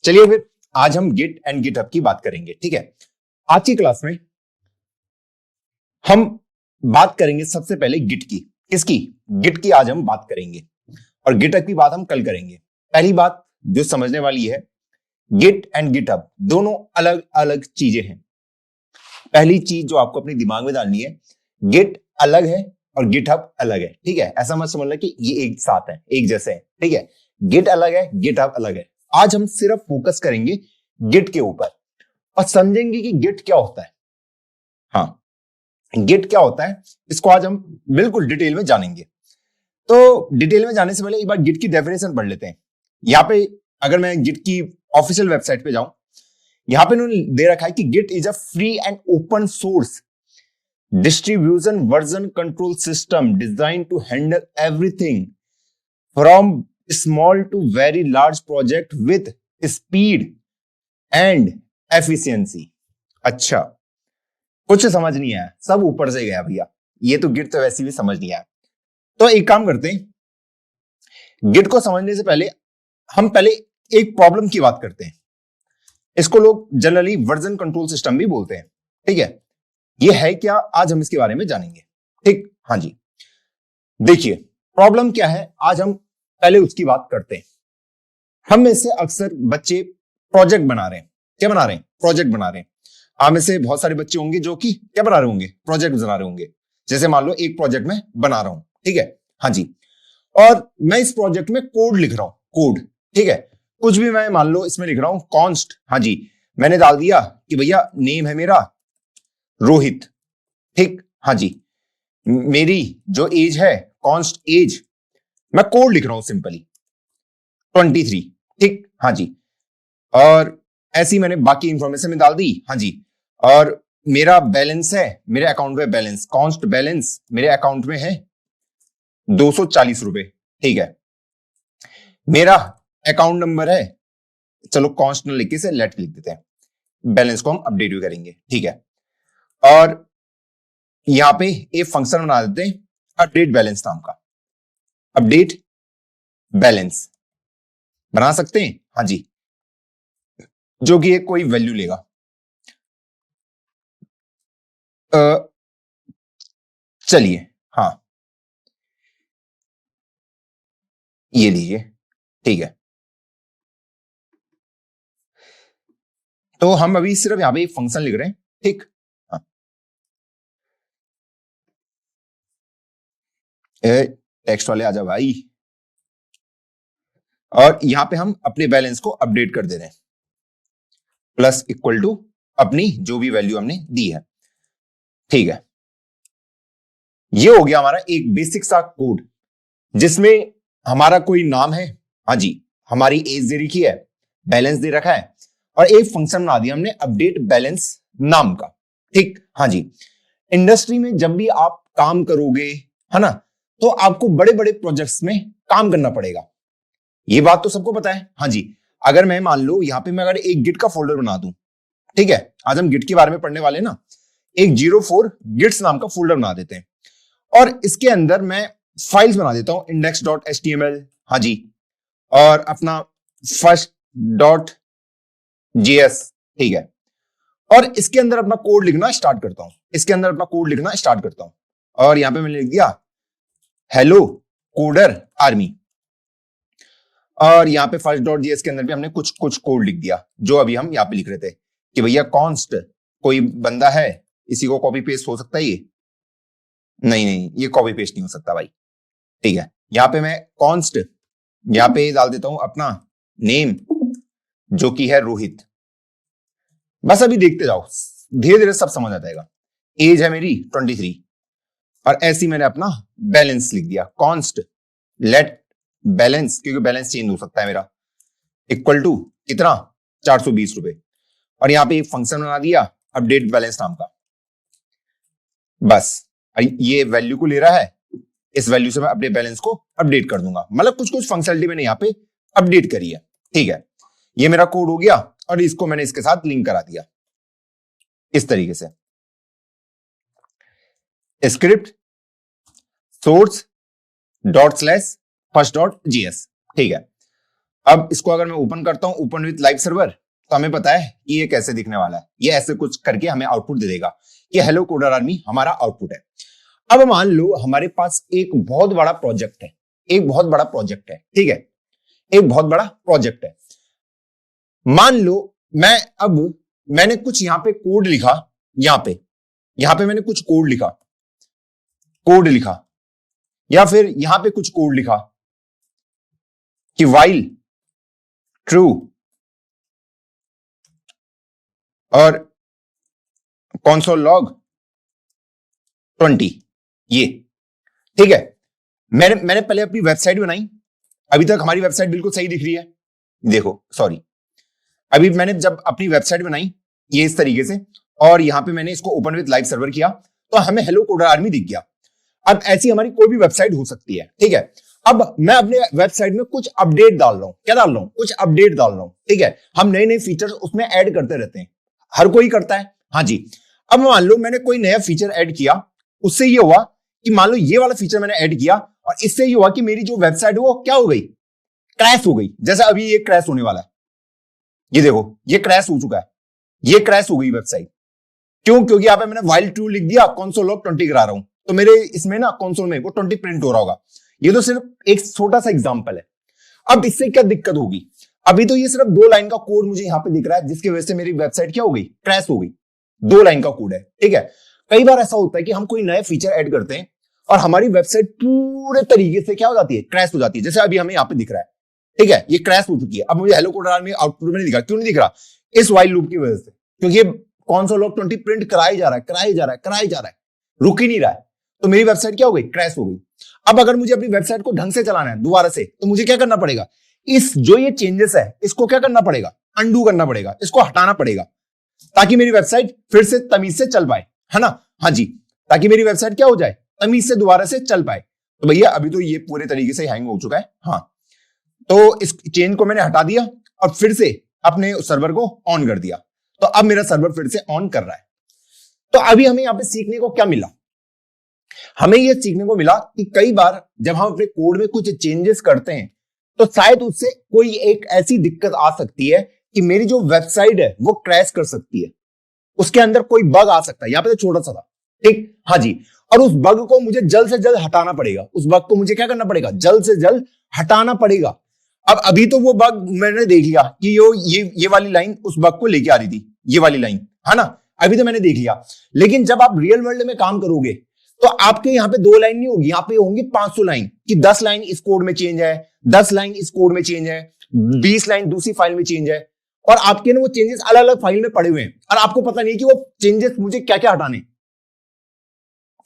चलिए फिर आज हम गिट एंड गिटहब की बात करेंगे। ठीक है, आज की क्लास में हम बात करेंगे सबसे पहले गिट की। किसकी? गिट की आज हम बात करेंगे और गिटहब की बात हम कल करेंगे। पहली बात जो समझने वाली है, गिट एंड गिटहब दोनों अलग अलग चीजें हैं। पहली चीज जो आपको अपने दिमाग में डालनी है, गिट अलग है और गिटहब अलग है। ठीक है, ऐसा मत समझना कि ये एक साथ है, एक जैसे है। ठीक है, गिट अलग है, गिटहब अलग है। आज हम सिर्फ फोकस करेंगे गिट के ऊपर और समझेंगे कि गिट क्या होता है। हाँ, गिट क्या होता है इसको आज हम बिल्कुल डिटेल में जानेंगे। तो डिटेल में जाने से पहले एक बार गिट की डेफिनेशन पढ़ लेते हैं। यहाँ पे अगर मैं गिट की ऑफिशियल वेबसाइट पे जाऊं, यहां पे उन्होंने दे रखा है कि Git is a free and open source distribution version control system design to handle everything from small to very large project with speed and efficiency. अच्छा, कुछ समझ नहीं आया, सब ऊपर से गया भैया। ये तो गिट तो वैसे भी समझ नहीं आया। तो एक काम करते हैं, गिट को समझने से पहले हम पहले एक प्रॉब्लम की बात करते हैं। इसको लोग जनरली वर्जन कंट्रोल सिस्टम भी बोलते हैं। ठीक है, ये है क्या, आज हम इसके बारे में जानेंगे। ठीक, हाँ जी। देखिए प्रॉब्लम क्या है, आज हम पहले उसकी बात करते हैं। हम में से अक्सर बच्चे प्रोजेक्ट बना रहे हैं। क्या बना रहे हैं? प्रोजेक्ट बना रहे हैं। आप में से बहुत सारे बच्चे होंगे जो कि क्या बना रहे होंगे? प्रोजेक्ट बना रहे होंगे। जैसे मान लो एक प्रोजेक्ट में बना रहा हूं, ठीक है, हाँ जी, और मैं इस प्रोजेक्ट में कोड लिख रहा हूं, कोड। ठीक है, कुछ भी मैं मान लो इसमें लिख रहा हूं, कॉन्स्ट। हाँ जी, मैंने डाल दिया कि भैया नेम है मेरा रोहित। ठीक, हाँ जी, मेरी जो एज है कॉन्स्ट एज, मैं कोड लिख रहा हूं सिंपली 23। ठीक, हाँ जी, और ऐसी मैंने बाकी इंफॉर्मेशन में डाल दी। हाँ जी, और मेरा बैलेंस है, मेरे अकाउंट में बैलेंस, कॉन्स्ट बैलेंस मेरे अकाउंट में है 240 रुपए। ठीक है, मेरा अकाउंट नंबर है, चलो कॉन्स्ट न लिख से लेट लिख देते हैं, बैलेंस को हम अपडेट भी करेंगे। ठीक है, और यहां पे एक फंक्शन बना देते हैं अपडेट बैलेंस नाम का। अपडेट बैलेंस बना सकते हैं, हाँ जी, जो कि एक कोई वैल्यू लेगा। चलिए, हाँ, ये लीजिए। ठीक है, तो हम अभी सिर्फ यहां पे एक फंक्शन लिख रहे हैं। ठीक, हाँ, टेक्स्ट वाले आजा भाई। और यहां पे हम अपने बैलेंस को अपडेट कर दे रहे हैं, प्लस इक्वल टू अपनी जो भी वैल्यू हमने दी है। ठीक है, ये हो गया हमारा एक बेसिक सा कोड जिसमें हमारा कोई नाम है, हाँ जी, हमारी एज दे रखी है, बैलेंस दे रखा है, और एक फंक्शन बना दिया हमने अपडेट बैलेंस नाम का। ठीक, हाँ जी, इंडस्ट्री में जब भी आप काम करोगे, है ना, तो आपको बड़े बड़े प्रोजेक्ट्स में काम करना पड़ेगा। ये बात तो सबको पता है। हाँ जी, अगर मैं मान लो यहां पे मैं अगर एक गिट का फोल्डर बना दूं, ठीक है, आज हम गिट के बारे में पढ़ने वाले हैं ना, एक 04 गिट्स नाम का फोल्डर बना देते हैं और इसके अंदर मैं फाइल्स बना देता हूं, index.html, हाँ जी, और अपना first.js। ठीक है, और इसके अंदर अपना कोड लिखना स्टार्ट करता हूं, इसके अंदर अपना कोड लिखना स्टार्ट करता हूं, और यहां पे मैंने लिख दिया हेलो कोडर आर्मी, और यहाँ पे first.js के अंदर भी हमने कुछ कुछ कोड लिख दिया जो अभी हम यहाँ पे लिख रहे थे कि भैया कॉन्स्ट, कोई बंदा है, इसी को कॉपी पेस्ट हो सकता है ये? नहीं नहीं, ये कॉपी पेस्ट नहीं हो सकता भाई। ठीक है, यहाँ पे मैं कॉन्स्ट यहाँ पे डाल देता हूं अपना नेम जो कि है रोहित। बस अभी देखते जाओ, धीरे धीरे सब समझ आ जाएगा। एज है मेरी 23, और ऐसी मैंने अपना बैलेंस लिख दिया, कॉन्स्ट लेट बैलेंस, क्योंकि बैलेंस चेंज हो सकता है मेरा, इक्वल टू कितना, 420 रुपए, और यहां पे एक फंक्शन बना दिया अपडेट बैलेंस नाम का। बस ये वैल्यू को ले रहा है, इस वैल्यू से मैं अपडेट बैलेंस को अपडेट कर दूंगा, मतलब कुछ कुछ फंक्शनलिटी मैंने यहाँ पे अपडेट करी है। ठीक है, ये मेरा कोड हो गया और इसको मैंने इसके साथ लिंक करा दिया इस तरीके से, script source dot slash first dot GS. ठीक है, अब इसको अगर मैं ओपन करता हूं, ओपन विथ लाइव सर्वर, तो हमें पता है कि ये कैसे दिखने वाला है। ये ऐसे कुछ करके हमें आउटपुट दे देगा कि हेलो कोडर आर्मी हमारा आउटपुट है। अब मान लो हमारे पास एक बहुत बड़ा प्रोजेक्ट है, एक बहुत बड़ा प्रोजेक्ट है, ठीक है, एक बहुत बड़ा प्रोजेक्ट है। मान लो मैंने कुछ यहां पे कोड लिखा, यहां पे मैंने कुछ कोड लिखा, या फिर यहां पे कुछ कोड लिखा कि while ट्रू और console log 20, ये ठीक है। मैंने पहले अपनी वेबसाइट बनाई, अभी तक हमारी वेबसाइट बिल्कुल सही दिख रही है। देखो सॉरी, अभी मैंने जब अपनी वेबसाइट बनाई ये इस तरीके से, और यहां पे मैंने इसको ओपन विद लाइव सर्वर किया, तो हमें हेलो कोडर आर्मी दिख गया। अब ऐसी हमारी कोई भी वेबसाइट हो सकती है, ठीक है। अब मैं अपने वेबसाइट में कुछ अपडेट डाल रहा हूं, क्या डाल रहा हूं, कुछ अपडेट डाल रहा हूं, ठीक है। हम नए नए फीचर्स उसमें ऐड करते रहते हैं, हर कोई करता है, हाँ जी। अब मान लो मैंने कोई नया फीचर ऐड किया, उससे ये हुआ कि मान लो ये वाला फीचर मैंने ऐड किया, और इससे ये हुआ कि मेरी जो वेबसाइट है वो क्या हो गई, क्रैश हो गई। जैसा अभी ये क्रैश होने वाला है, ये देखो ये क्रैश हो चुका है, ये क्रैश हो गई वेबसाइट। क्यों? क्योंकि यहां पे मैंने while true लिख दिया, console log 20 करा रहा हूं, तो मेरे इसमें ना कंसोल में वो 20 प्रिंट हो रहा होगा। ये तो सिर्फ एक छोटा सा एग्जांपल है। अब इससे क्या दिक्कत होगी, अभी तो ये सिर्फ 2 लाइन का कोड मुझे यहां पे दिख रहा है, जिसकी वजह से मेरी वेबसाइट क्या हो गई, क्रैश हो गई। 2 लाइन का कोड है, ठीक है। कई बार ऐसा होता है कि हम कोई नया फीचर ऐड करते हैं और हमारी वेबसाइट पूरे तरीके से क्या हो जाती है, क्रैश हो जाती है। जैसे अभी हमें यहाँ पे दिख रहा है, ठीक है, ये क्रैश हो चुकी है। अब मुझे हेलो कोडर आर्मी आउटपुट में नहीं दिखा, क्यों नहीं दिख रहा, इस while लूप की वजह से, क्योंकि ये console log 20 प्रिंट कराई जा रहा है, रुक ही नहीं रहा है। तो मेरी वेबसाइट क्या हो गई, क्रैश हो गई। अब अगर मुझे अपनी वेबसाइट को ढंग से चलाना है दोबारा से, तो मुझे क्या करना पड़ेगा, इस जो ये चेंजेस है इसको क्या करना पड़ेगा, अंडू करना पड़ेगा, इसको हटाना पड़ेगा, ताकि मेरी वेबसाइट फिर से तमीज से चल पाए, है ना, हाँ जी, ताकि मेरी वेबसाइट क्या हो जाए, तमीज से दोबारा से चल पाए। तो भैया अभी तो ये पूरे तरीके से हैंग हो चुका है, हाँ। तो इस चेंज को मैंने हटा दिया और फिर से अपने सर्वर को ऑन कर दिया, तो अब मेरा सर्वर फिर से ऑन कर रहा है। तो अभी हमें यहां पे सीखने को क्या मिला, हमें यह सीखने को मिला कि कई बार जब हम अपने कोड में कुछ चेंजेस करते हैं, तो शायद उससे कोई एक ऐसी दिक्कत आ सकती है कि मेरी जो वेबसाइट है वो क्रैश कर सकती है, उसके अंदर कोई बग आ सकता है। यहां पे तो छोटा सा था, ठीक, हाँ जी, और उस बग को मुझे जल्द से जल्द हटाना पड़ेगा। उस बग को मुझे क्या करना पड़ेगा, जल्द से जल्द हटाना पड़ेगा। अब अभी तो वो बग मैंने देख लिया कि ये वाली लाइन उस बग को लेके आ रही थी, ये वाली लाइन, है ना, अभी तो मैंने देख लिया। लेकिन जब आप रियल वर्ल्ड में काम करोगे तो आपके यहाँ पे 2 लाइन नहीं होगी, यहाँ पे होंगी 500 लाइन, कि 10 लाइन इस कोड में चेंज है, 10 लाइन इस कोड में चेंज है, 20 लाइन दूसरी फाइल में चेंज है, और आपके ना वो चेंजेस अलग अलग फाइल में पड़े हुए हैं, और आपको पता नहीं कि वो चेंजेस मुझे क्या क्या हटाने,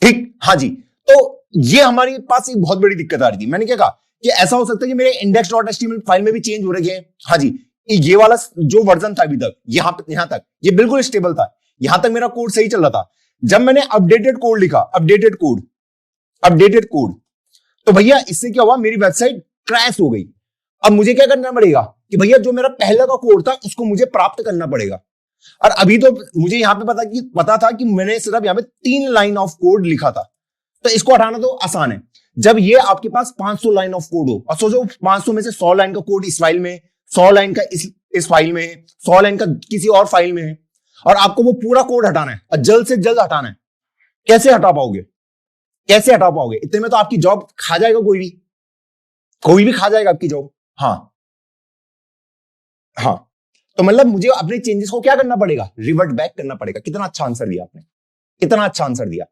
ठीक, हाँ जी। तो ये हमारे पास एक बहुत बड़ी दिक्कत आ रही थी। मैंने क्या कहा कि ऐसा हो सकता है कि मेरे index.html फाइल में भी चेंज हो रहे हैं, हाँ जी। ये वाला जो वर्जन था अभी तक, यहां तक ये बिल्कुल स्टेबल था, यहां तक मेरा कोड सही चल रहा था। जब मैंने अपडेटेड कोड लिखा, अपडेटेड कोड, तो भैया इससे क्या हुआ, मेरी वेबसाइट क्रैश हो गई। अब मुझे क्या करना पड़ेगा कि भैया जो मेरा पहला का कोड था उसको मुझे प्राप्त करना पड़ेगा। और अभी तो मुझे यहां पे पता था कि मैंने सिर्फ यहां पे 3 लाइन ऑफ कोड लिखा था, तो इसको हटाना तो आसान है। जब ये आपके पास 500 लाइन ऑफ कोड हो, और सोचो 500 में से 100 लाइन का कोड इस फाइल में, 100 लाइन का इस फाइल में, 100 लाइन का किसी और फाइल में है, और आपको वो पूरा कोड हटाना है और जल्द से जल्द हटाना है। कैसे हटा पाओगे, इतने में तो आपकी जॉब खा जाएगा, कोई भी खा जाएगा आपकी जॉब, हाँ। तो मतलब मुझे अपने चेंजेस को क्या करना पड़ेगा, रिवर्ट बैक करना पड़ेगा। कितना अच्छा आंसर दिया आपने, कितना अच्छा आंसर दिया,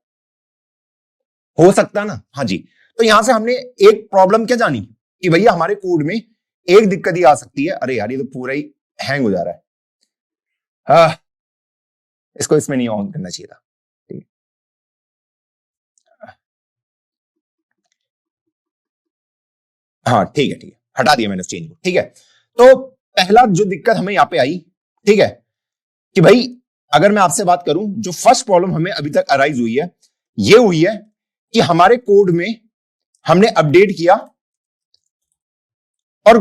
हो सकता है ना, हाँ जी। तो यहां से हमने एक प्रॉब्लम क्या जानी कि भैया हमारे कोड में एक दिक्कत ही आ सकती है, अरे यार ये तो पूरा ही हैंग हो जा रहा है, हाँ, इसको इसमें नहीं ऑन करना चाहिए था, ठीक है, हाँ ठीक है, हटा दिया मैंने चेंज को, ठीक है। तो पहला जो दिक्कत हमें यहां पे आई, ठीक है, कि भाई अगर मैं आपसे बात करूं, जो फर्स्ट प्रॉब्लम हमें अभी तक अराइज हुई है, ये हुई है कि हमारे कोड में हमने अपडेट किया और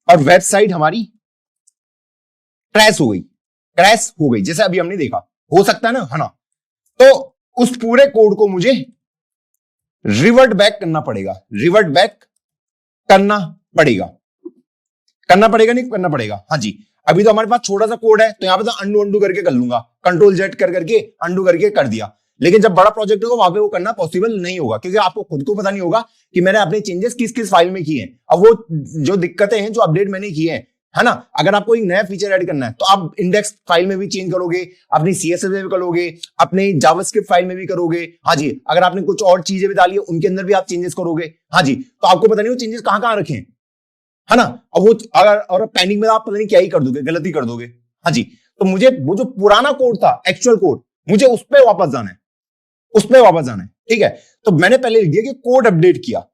वेबसाइट हमारी क्रैश हो गई, जैसे अभी हमने देखा, हो सकता है ना, है ना। तो उस पूरे कोड को मुझे रिवर्ट बैक करना पड़ेगा, रिवर्ट बैक करना पड़ेगा, करना पड़ेगा नहीं करना पड़ेगा। हाँ जी, अभी तो हमारे पास छोटा सा कोड है तो यहां पे तो अंडू अंडू करके कर लूंगा, कंट्रोल जेड कर करके अंडू करके कर दिया। लेकिन जब बड़ा प्रोजेक्ट होगा वहां पे वो करना पॉसिबल नहीं होगा, क्योंकि आपको खुद को पता नहीं होगा कि मैंने अपने चेंजेस किस किस फाइल में किए हैं। अब वो जो दिक्कतें हैं, जो अपडेट मैंने किए हैं, है ना, अगर आपको एक नया फीचर ऐड करना है तो आप इंडेक्स फाइल में भी चेंज करोगे, अपनी सीएसएस में भी करोगे, अपने जावास्क्रिप्ट फाइल में भी करोगे। हाँ जी, अगर आपने कुछ और चीजें भी डाली है उनके अंदर भी आप चेंजेस करोगे। हाँ जी, तो आपको पता नहीं वो चेंजेस कहां कहां रखे हैं, है ना। अब वो अगर और पेंडिंग में आप पता नहीं क्या ही कर दोगे, गलती कर दोगे। हाँ जी, तो मुझे वो जो पुराना कोड था, एक्चुअल कोड, मुझे उस पर वापस जाना है, उस पर वापस जाना है। ठीक है, तो मैंने पहले लिख दिया कि कोड अपडेट किया,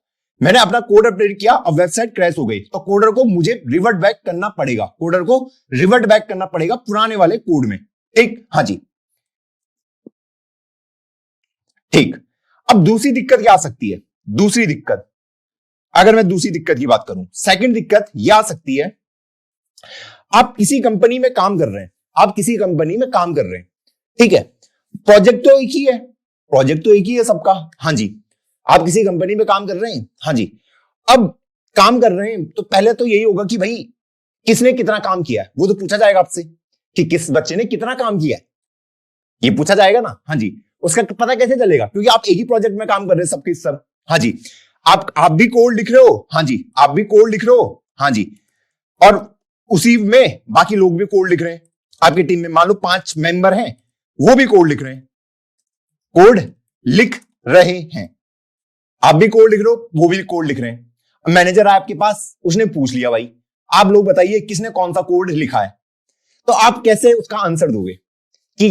मैंने अपना कोड अपडेट किया और वेबसाइट क्रैश हो गई, तो कोडर को मुझे रिवर्ट बैक करना पड़ेगा, कोडर को रिवर्ट बैक करना पड़ेगा पुराने वाले कोड में। ठीक, हाँ जी, ठीक। अब दूसरी दिक्कत क्या आ सकती है, दूसरी दिक्कत, अगर मैं दूसरी दिक्कत की बात करूं, सेकंड दिक्कत यह आ सकती है, आप किसी कंपनी में काम कर रहे हैं, आप किसी कंपनी में काम कर रहे हैं, ठीक है, प्रोजेक्ट तो एक ही है, प्रोजेक्ट तो एक ही है सबका। हाँ जी, आप किसी कंपनी में काम कर रहे हैं, हाँ जी, अब काम कर रहे हैं तो पहले तो यही होगा कि भाई किसने कितना काम किया है, वो तो पूछा जाएगा आपसे कि किस बच्चे ने कितना काम किया है, ये पूछा जाएगा ना। हाँ जी, उसका पता कैसे चलेगा, क्योंकि आप एक ही प्रोजेक्ट में काम कर रहे हैं सबके सब। हाँ जी, आप भी कोड लिख रहे हो, हाँ जी, आप भी कोड लिख रहे हो, हाँ जी, और उसी में बाकी लोग भी कोड लिख रहे हैं। आपकी टीम में मान लो 5 मेंबर हैं, वो भी कोड लिख रहे हैं, कोड लिख रहे हैं, आप भी कोड लिख रहे हो, वो भी कोड लिख रहे हैं। मैनेजर आया आपके पास, उसने पूछ लिया भाई आप लोग बताइए किसने कौन सा कोड लिखा है, तो आप कैसे उसका आंसर दोगे कि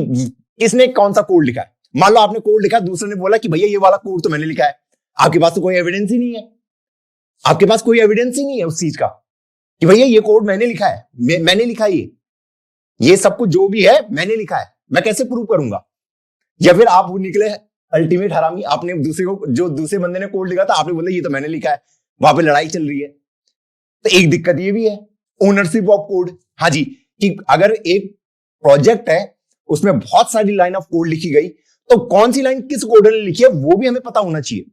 किसने कौन सा कोड लिखा है। मान लो आपने कोड लिखा, दूसरे ने बोला कि भैया ये वाला कोड तो मैंने लिखा है, आपके पास तो कोई एविडेंस ही नहीं है, आपके पास कोई एविडेंस ही नहीं है उस चीज का कि भैया ये कोड मैंने लिखा है, मैंने लिखा है, ये सब कुछ जो भी है मैंने लिखा है, मैं कैसे प्रूव करूंगा। या फिर आप निकले अल्टीमेट हरामी, आपने दूसरे को, जो दूसरे बंदे ने कोड लिखा था, आपने बोला ये तो मैंने लिखा है, वहां पे लड़ाई चल रही है। तो एक दिक्कत ये भी है, ओनरशिप ऑफ कोड। हाँ जी, कि अगर एक प्रोजेक्ट है उसमें बहुत सारी लाइन ऑफ कोड लिखी गई, तो कौन सी लाइन किस कोडर ने लिखी है वो भी हमें पता होना चाहिए,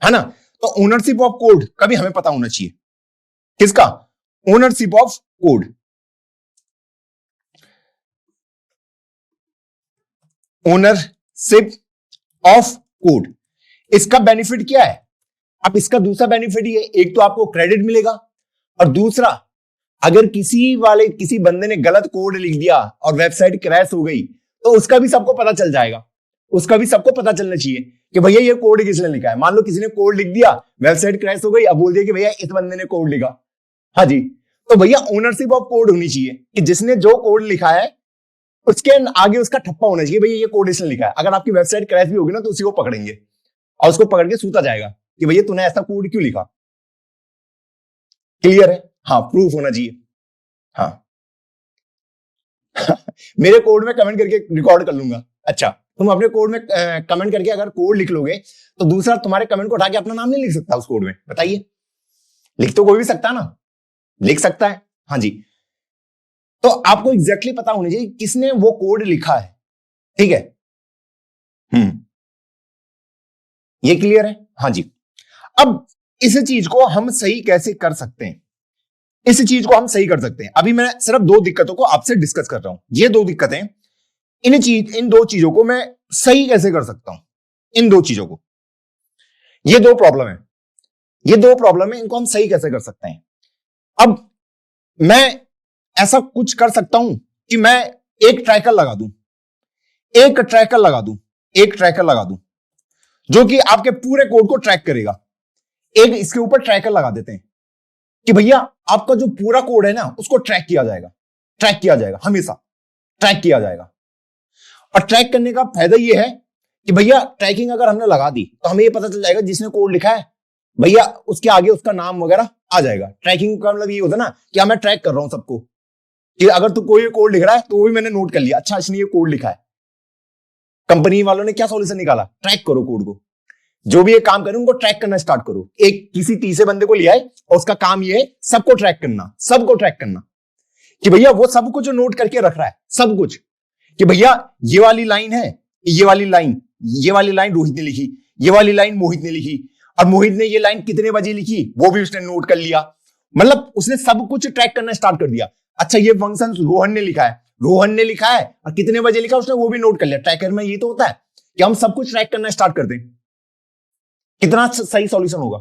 है ना। तो ओनरशिप ऑफ कोड का भी हमें पता होना चाहिए, किसका, ownership of code, ownership of code. इसका बेनिफिट क्या है, अब इसका दूसरा बेनिफिट ये, एक तो आपको क्रेडिट मिलेगा, और दूसरा अगर किसी बंदे ने गलत कोड लिख दिया और वेबसाइट क्रैश हो गई, तो उसका भी सबको पता चल जाएगा, उसका भी सबको पता चलना चाहिए कि भैया ये कोड किसने लिखा है। मान लो किसी ने कोड लिख दिया, वेबसाइट क्रैश हो गई, अब बोल दिया कि भैया इस बंदे ने कोड लिखा। हाँ जी, तो भैया ओनरशिप ऑफ कोड होनी चाहिए कि जिसने जो कोड लिखा है उसके आगे उसका ठप्पा होना चाहिए, भैया ये कोड इसने लिखा है। अगर आपकी वेबसाइट क्रैश भी होगी ना, तो उसी को पकड़ेंगे और उसको पकड़ के सूता जाएगा कि भैया तूने ऐसा कोड क्यों लिखा। क्लियर है, हाँ, प्रूफ होना चाहिए। हाँ मेरे कोड में कमेंट करके रिकॉर्ड कर लूंगा। अच्छा, तुम अपने कोड में कमेंट करके अगर कोड लिख लोगे, तो दूसरा तुम्हारे कमेंट को उठा के अपना नाम नहीं लिख सकता उस कोड में, बताइए। लिख तो कोई भी सकता है ना, लिख सकता है। हाँ जी, तो आपको एग्जैक्टली पता होना चाहिए किसने वो कोड लिखा है, ठीक है। ये क्लियर है। हाँ जी, अब इस चीज को हम सही कैसे कर सकते हैं, इस चीज को हम सही कर सकते हैं। अभी मैं सिर्फ 2 दिक्कतों को आपसे डिस्कस कर रहा हूं, ये 2 दिक्कतें, इन 2 चीजों को मैं सही कैसे कर सकता हूं, इन 2 चीजों को, ये 2 प्रॉब्लम है, ये 2 प्रॉब्लम है, इनको हम सही कैसे कर सकते हैं। अब मैं ऐसा कुछ कर सकता हूं कि मैं एक ट्रैकर लगा दूं, एक ट्रैकर लगा दूं, एक ट्रैकर लगा दूं जो कि आपके पूरे कोड को ट्रैक करेगा। एक इसके ऊपर ट्रैकर लगा देते हैं कि भैया आपका जो पूरा कोड है ना, उसको ट्रैक किया जाएगा, ट्रैक किया जाएगा, हमेशा ट्रैक किया जाएगा। और ट्रैक करने का फायदा यह है कि भैया ट्रैकिंग अगर हमने लगा दी तो हमें यह पता चल जाएगा जिसने कोड लिखा है, भैया उसके आगे उसका नाम वगैरह आ जाएगा। ट्रैकिंग का मतलब ये होता है ना कि मैं ट्रैक कर रहा हूं सबको, कि अगर तू कोई कोड लिख रहा है तो वो भी मैंने नोट कर लिया, अच्छा इसने ये कोड लिखा है। कंपनी वालों ने क्या सॉल्यूशन निकाला, ट्रैक करो कोड को, जो भी ये काम करें उनको ट्रैक करना स्टार्ट करो। एक किसी तीसरे बंदे को लिया है और उसका काम ये है सबको ट्रैक करना, सबको ट्रैक करना, कि भैया वो सब कुछ नोट करके रख रहा है, सब कुछ, कि भैया ये वाली लाइन है, ये वाली लाइन रोहित ने लिखी, ये वाली लाइन मोहित ने लिखी, और मोहित ने ये लाइन कितने बजे लिखी वो भी उसने नोट कर लिया। मतलब उसने सब कुछ ट्रैक करना स्टार्ट कर दिया। अच्छा, ये फंक्शन रोहन ने लिखा है, रोहन ने लिखा है और कितने बजे लिखा उसने वो भी नोट कर लिया। ट्रैकर में ये तो होता है कि हम सब कुछ ट्रैक करना स्टार्ट कर दें। कितना सही सॉल्यूशन होगा,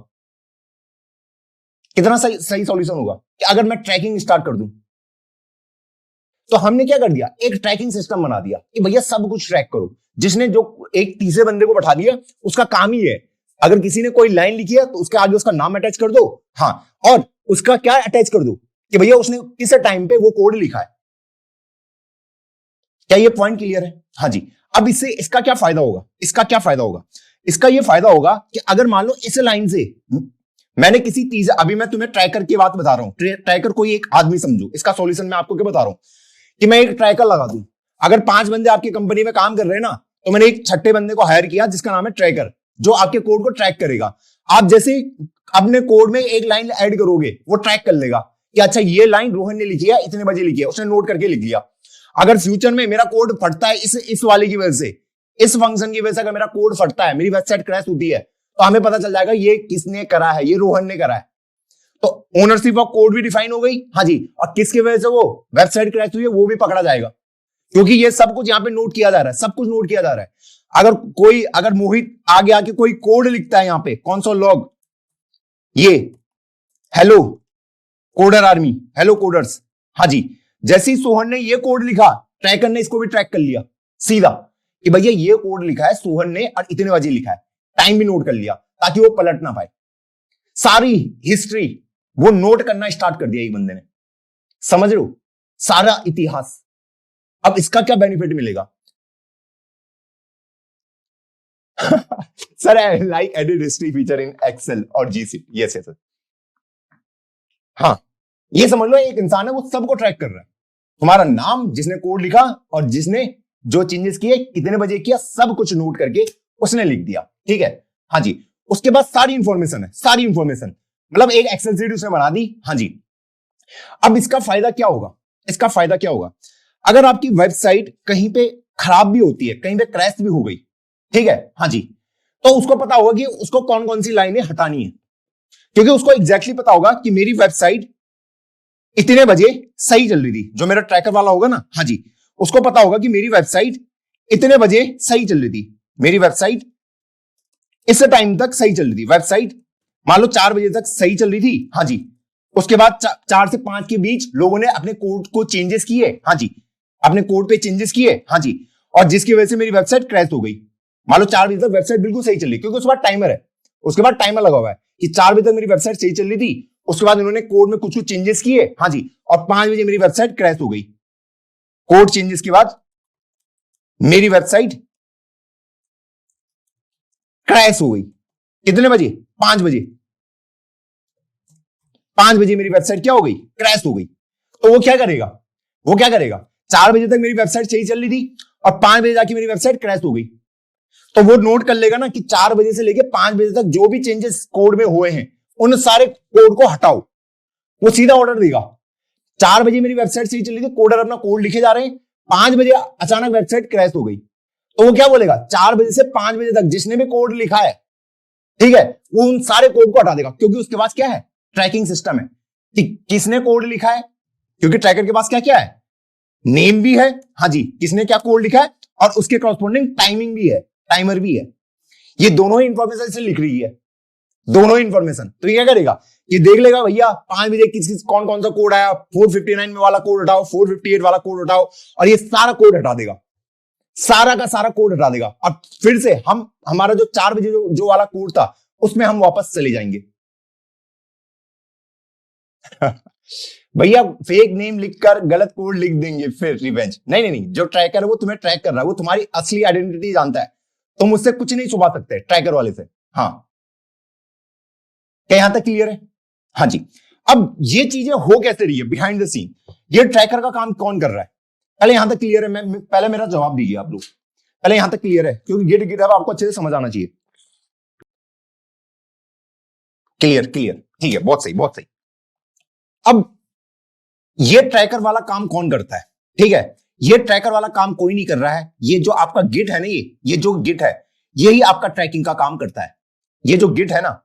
कितना सही सॉल्यूशन होगा कि अगर मैं ट्रैकिंग स्टार्ट कर दूं। तो हमने क्या कर दिया, एक ट्रैकिंग सिस्टम बना दिया कि भैया सब कुछ ट्रैक करो। जिसने जो एक तीसरे बंदे को बैठा दिया, उसका काम ही है, अगर किसी ने कोई लाइन लिखी है तो उसके आगे उसका नाम अटैच कर दो, हाँ, और उसका क्या अटैच कर दो कि भैया उसने किस टाइम पे वो कोड लिखा है। क्या ये पॉइंट क्लियर है? हाँ जी। अब इससे इसका क्या फायदा होगा, इसका क्या फायदा होगा, इसका ये फायदा होगा कि अगर मान लो इस लाइन से मैंने किसी तीसरे, अभी मैं तुम्हें ट्रैकर की बात बता रहा हूं, ट्रैकर कोई एक आदमी समझो, इसका सॉल्यूशन मैं आपको क्या बता रहा हूं कि मैं एक ट्रैकर लगा दूं। अगर 5 बंदे आपकी कंपनी में काम कर रहे हैं ना, तो मैंने एक छठे बंदे को हायर किया जिसका नाम है ट्रैकर, जो आपके कोड को ट्रैक करेगा। आप जैसे अपने कोड में एक लाइन ऐड करोगे, वो ट्रैक कर लेगा कि अच्छा ये लाइन रोहन ने लिखी है, इतने बजे लिखी है, उसने नोट करके लिख लिया। अगर फ्यूचर में मेरा कोड फटता है इस वाले की वजह से, इस फंक्शन की वजह से अगर मेरा कोड फटता है, मेरी वेबसाइट क्रैश होती है, तो हमें पता चल जाएगा ये किसने करा है, ये रोहन ने करा है। तो ओनरशिप ऑफ कोड भी डिफाइन हो गई, हाँ जी, और किसकी वजह से वो वेबसाइट क्रैश हुई है वो भी पकड़ा जाएगा, क्योंकि ये सब कुछ यहाँ पे नोट किया जा रहा है, सब कुछ नोट किया जा रहा है। अगर मोहित आगे आके कोई कोड लिखता है यहाँ पे console log, ये hello coder army, hello coders, हाँ जी, जैसे ही सोहन ने ये कोड लिखा, ट्रैकर ने इसको भी ट्रैक कर लिया सीधा कि भैया ये कोड लिखा है सोहन ने और इतने बजे लिखा है, टाइम भी नोट कर लिया ताकि वो पलट ना पाए। सारी हिस्ट्री वो नोट करना स्टार्ट कर दिया एक बंदे ने, समझ लो, सारा इतिहास। अब इसका क्या बेनिफिट मिलेगा? Sir I like edit history feature in Excel और जीसी। Yes yes. हाँ, ये समझ लो एक इंसान है वो सबको ट्रैक कर रहा है, तुम्हारा नाम, जिसने कोड लिखा और जिसने जो चेंजेस किए, कितने बजे किया, सब कुछ नोट करके उसने लिख दिया। ठीक है, हाँ जी। उसके बाद सारी इंफॉर्मेशन है, सारी इंफॉर्मेशन, मतलब एक एक्सेल शीट उसने बना दी। हाँ जी। अब इसका फायदा क्या होगा, इसका फायदा क्या होगा, अगर आपकी वेबसाइट कहीं पे खराब भी होती है, कहीं पे क्रैश भी हो गई, ठीक है, हाँ जी, तो उसको पता होगा कि उसको कौन कौन सी लाइनें हटानी है, क्योंकि उसको एग्जैक्टली पता होगा कि मेरी वेबसाइट इतने बजे सही चल रही थी। जो मेरा ट्रैकर वाला होगा ना, हाँ जी, उसको पता होगा कि मेरी वेबसाइट इतने बजे सही चल रही थी, मेरी वेबसाइट इस टाइम तक सही चल रही थी। वेबसाइट मान लो 4 बजे तक सही चल रही थी, हाँ जी, उसके बाद 4 से 5 के बीच लोगों ने अपने कोड को चेंजेस किए, हाँ जी, अपने कोड पे चेंजेस किए, हाँ जी, और जिसकी वजह से मेरी वेबसाइट क्रैश हो गई। मान लो 4 बजे तक वेबसाइट बिल्कुल सही चल रही, क्योंकि उसके बाद टाइमर है, उसके बाद टाइमर लगा हुआ है कि 4 बजे तक मेरी वेबसाइट सही चल रही थी, उसके बाद उन्होंने कोड में कुछ कुछ चेंजेस किए, हाँ जी, और 5 बजे मेरी वेबसाइट क्रैश हो गई। कोड चेंजेस के बाद मेरी वेबसाइट क्रैश हो गई। कितने बजे? 5 बजे। 5 बजे मेरी वेबसाइट क्या हो गई? क्रैश हो गई। तो वो क्या करेगा, वो क्या करेगा, 4 बजे तक मेरी वेबसाइट सही चल रही थी और 5 बजे जाके मेरी वेबसाइट क्रैश हो गई, तो वो नोट कर लेगा ना कि 4 बजे से लेके 5 बजे तक जो भी चेंजेस कोड में हुए हैं उन सारे कोड को हटाओ। वो सीधा ऑर्डर देगा। 4 बजे मेरी वेबसाइट सही चल रही थी, कोडर अपना कोड लिखे जा रहे हैं, 5 बजे अचानक वेबसाइट क्रैश हो गई, तो वो क्या बोलेगा, 4 बजे से 5 बजे तक जिसने भी कोड लिखा है, ठीक है, वो उन सारे कोड को हटा देगा, क्योंकि उसके पास क्या है, ट्रैकिंग सिस्टम है कि किसने कोड लिखा है, क्योंकि ट्रैकर के पास क्या क्या है, नेम भी है, हाँ जी, किसने क्या कोड लिखा है, और उसके कॉरस्पॉन्डिंग टाइमिंग भी है, टाइमर भी है। ये दोनों ही इंफॉर्मेशन से लिख रही है, दोनों इंफॉर्मेशन। तो ये क्या करेगा, ये देख लेगा भैया 5 बजे किस कौन कौन सा कोड आया, 459 में वाला कोड हटाओ, 458 वाला कोड हटाओ, और ये सारा कोड हटा देगा, सारा का सारा कोड हटा देगा, और फिर से हम हमारा जो 4 बजे जो वाला कोड था उसमें हम वापस चले जाएंगे। भैया फेक नेम लिखकर गलत कोड लिख देंगे, फिर रिवेंज। नहीं नहीं नहीं, जो ट्रैकर है वो तुम्हें ट्रैक कर रहा है, वो तुम्हारी असली आइडेंटिटी जानता है, तुम उससे कुछ नहीं छुपा सकते ट्रैकर वाले से। हाँ, क्या यहां तक क्लियर है? हाँ जी। अब ये चीजें हो कैसे रही है बिहाइंड द सीन, ये ट्रैकर का काम कौन कर रहा है, पहले यहां तक क्लियर है? मैं पहले मेरा जवाब दीजिए आप लोग, पहले यहां तक क्लियर है? क्योंकि गिटहब आपको अच्छे से समझ आना चाहिए। क्लियर क्लियर, ठीक है, बहुत सही बहुत सही। अब ये ट्रैकर वाला काम कौन करता है? ठीक है, ये ट्रैकर वाला काम कोई नहीं कर रहा है, ये जो आपका गिट है ना, ये जो गिट है, यही आपका ट्रैकिंग का काम करता है। ये जो गिट है ना,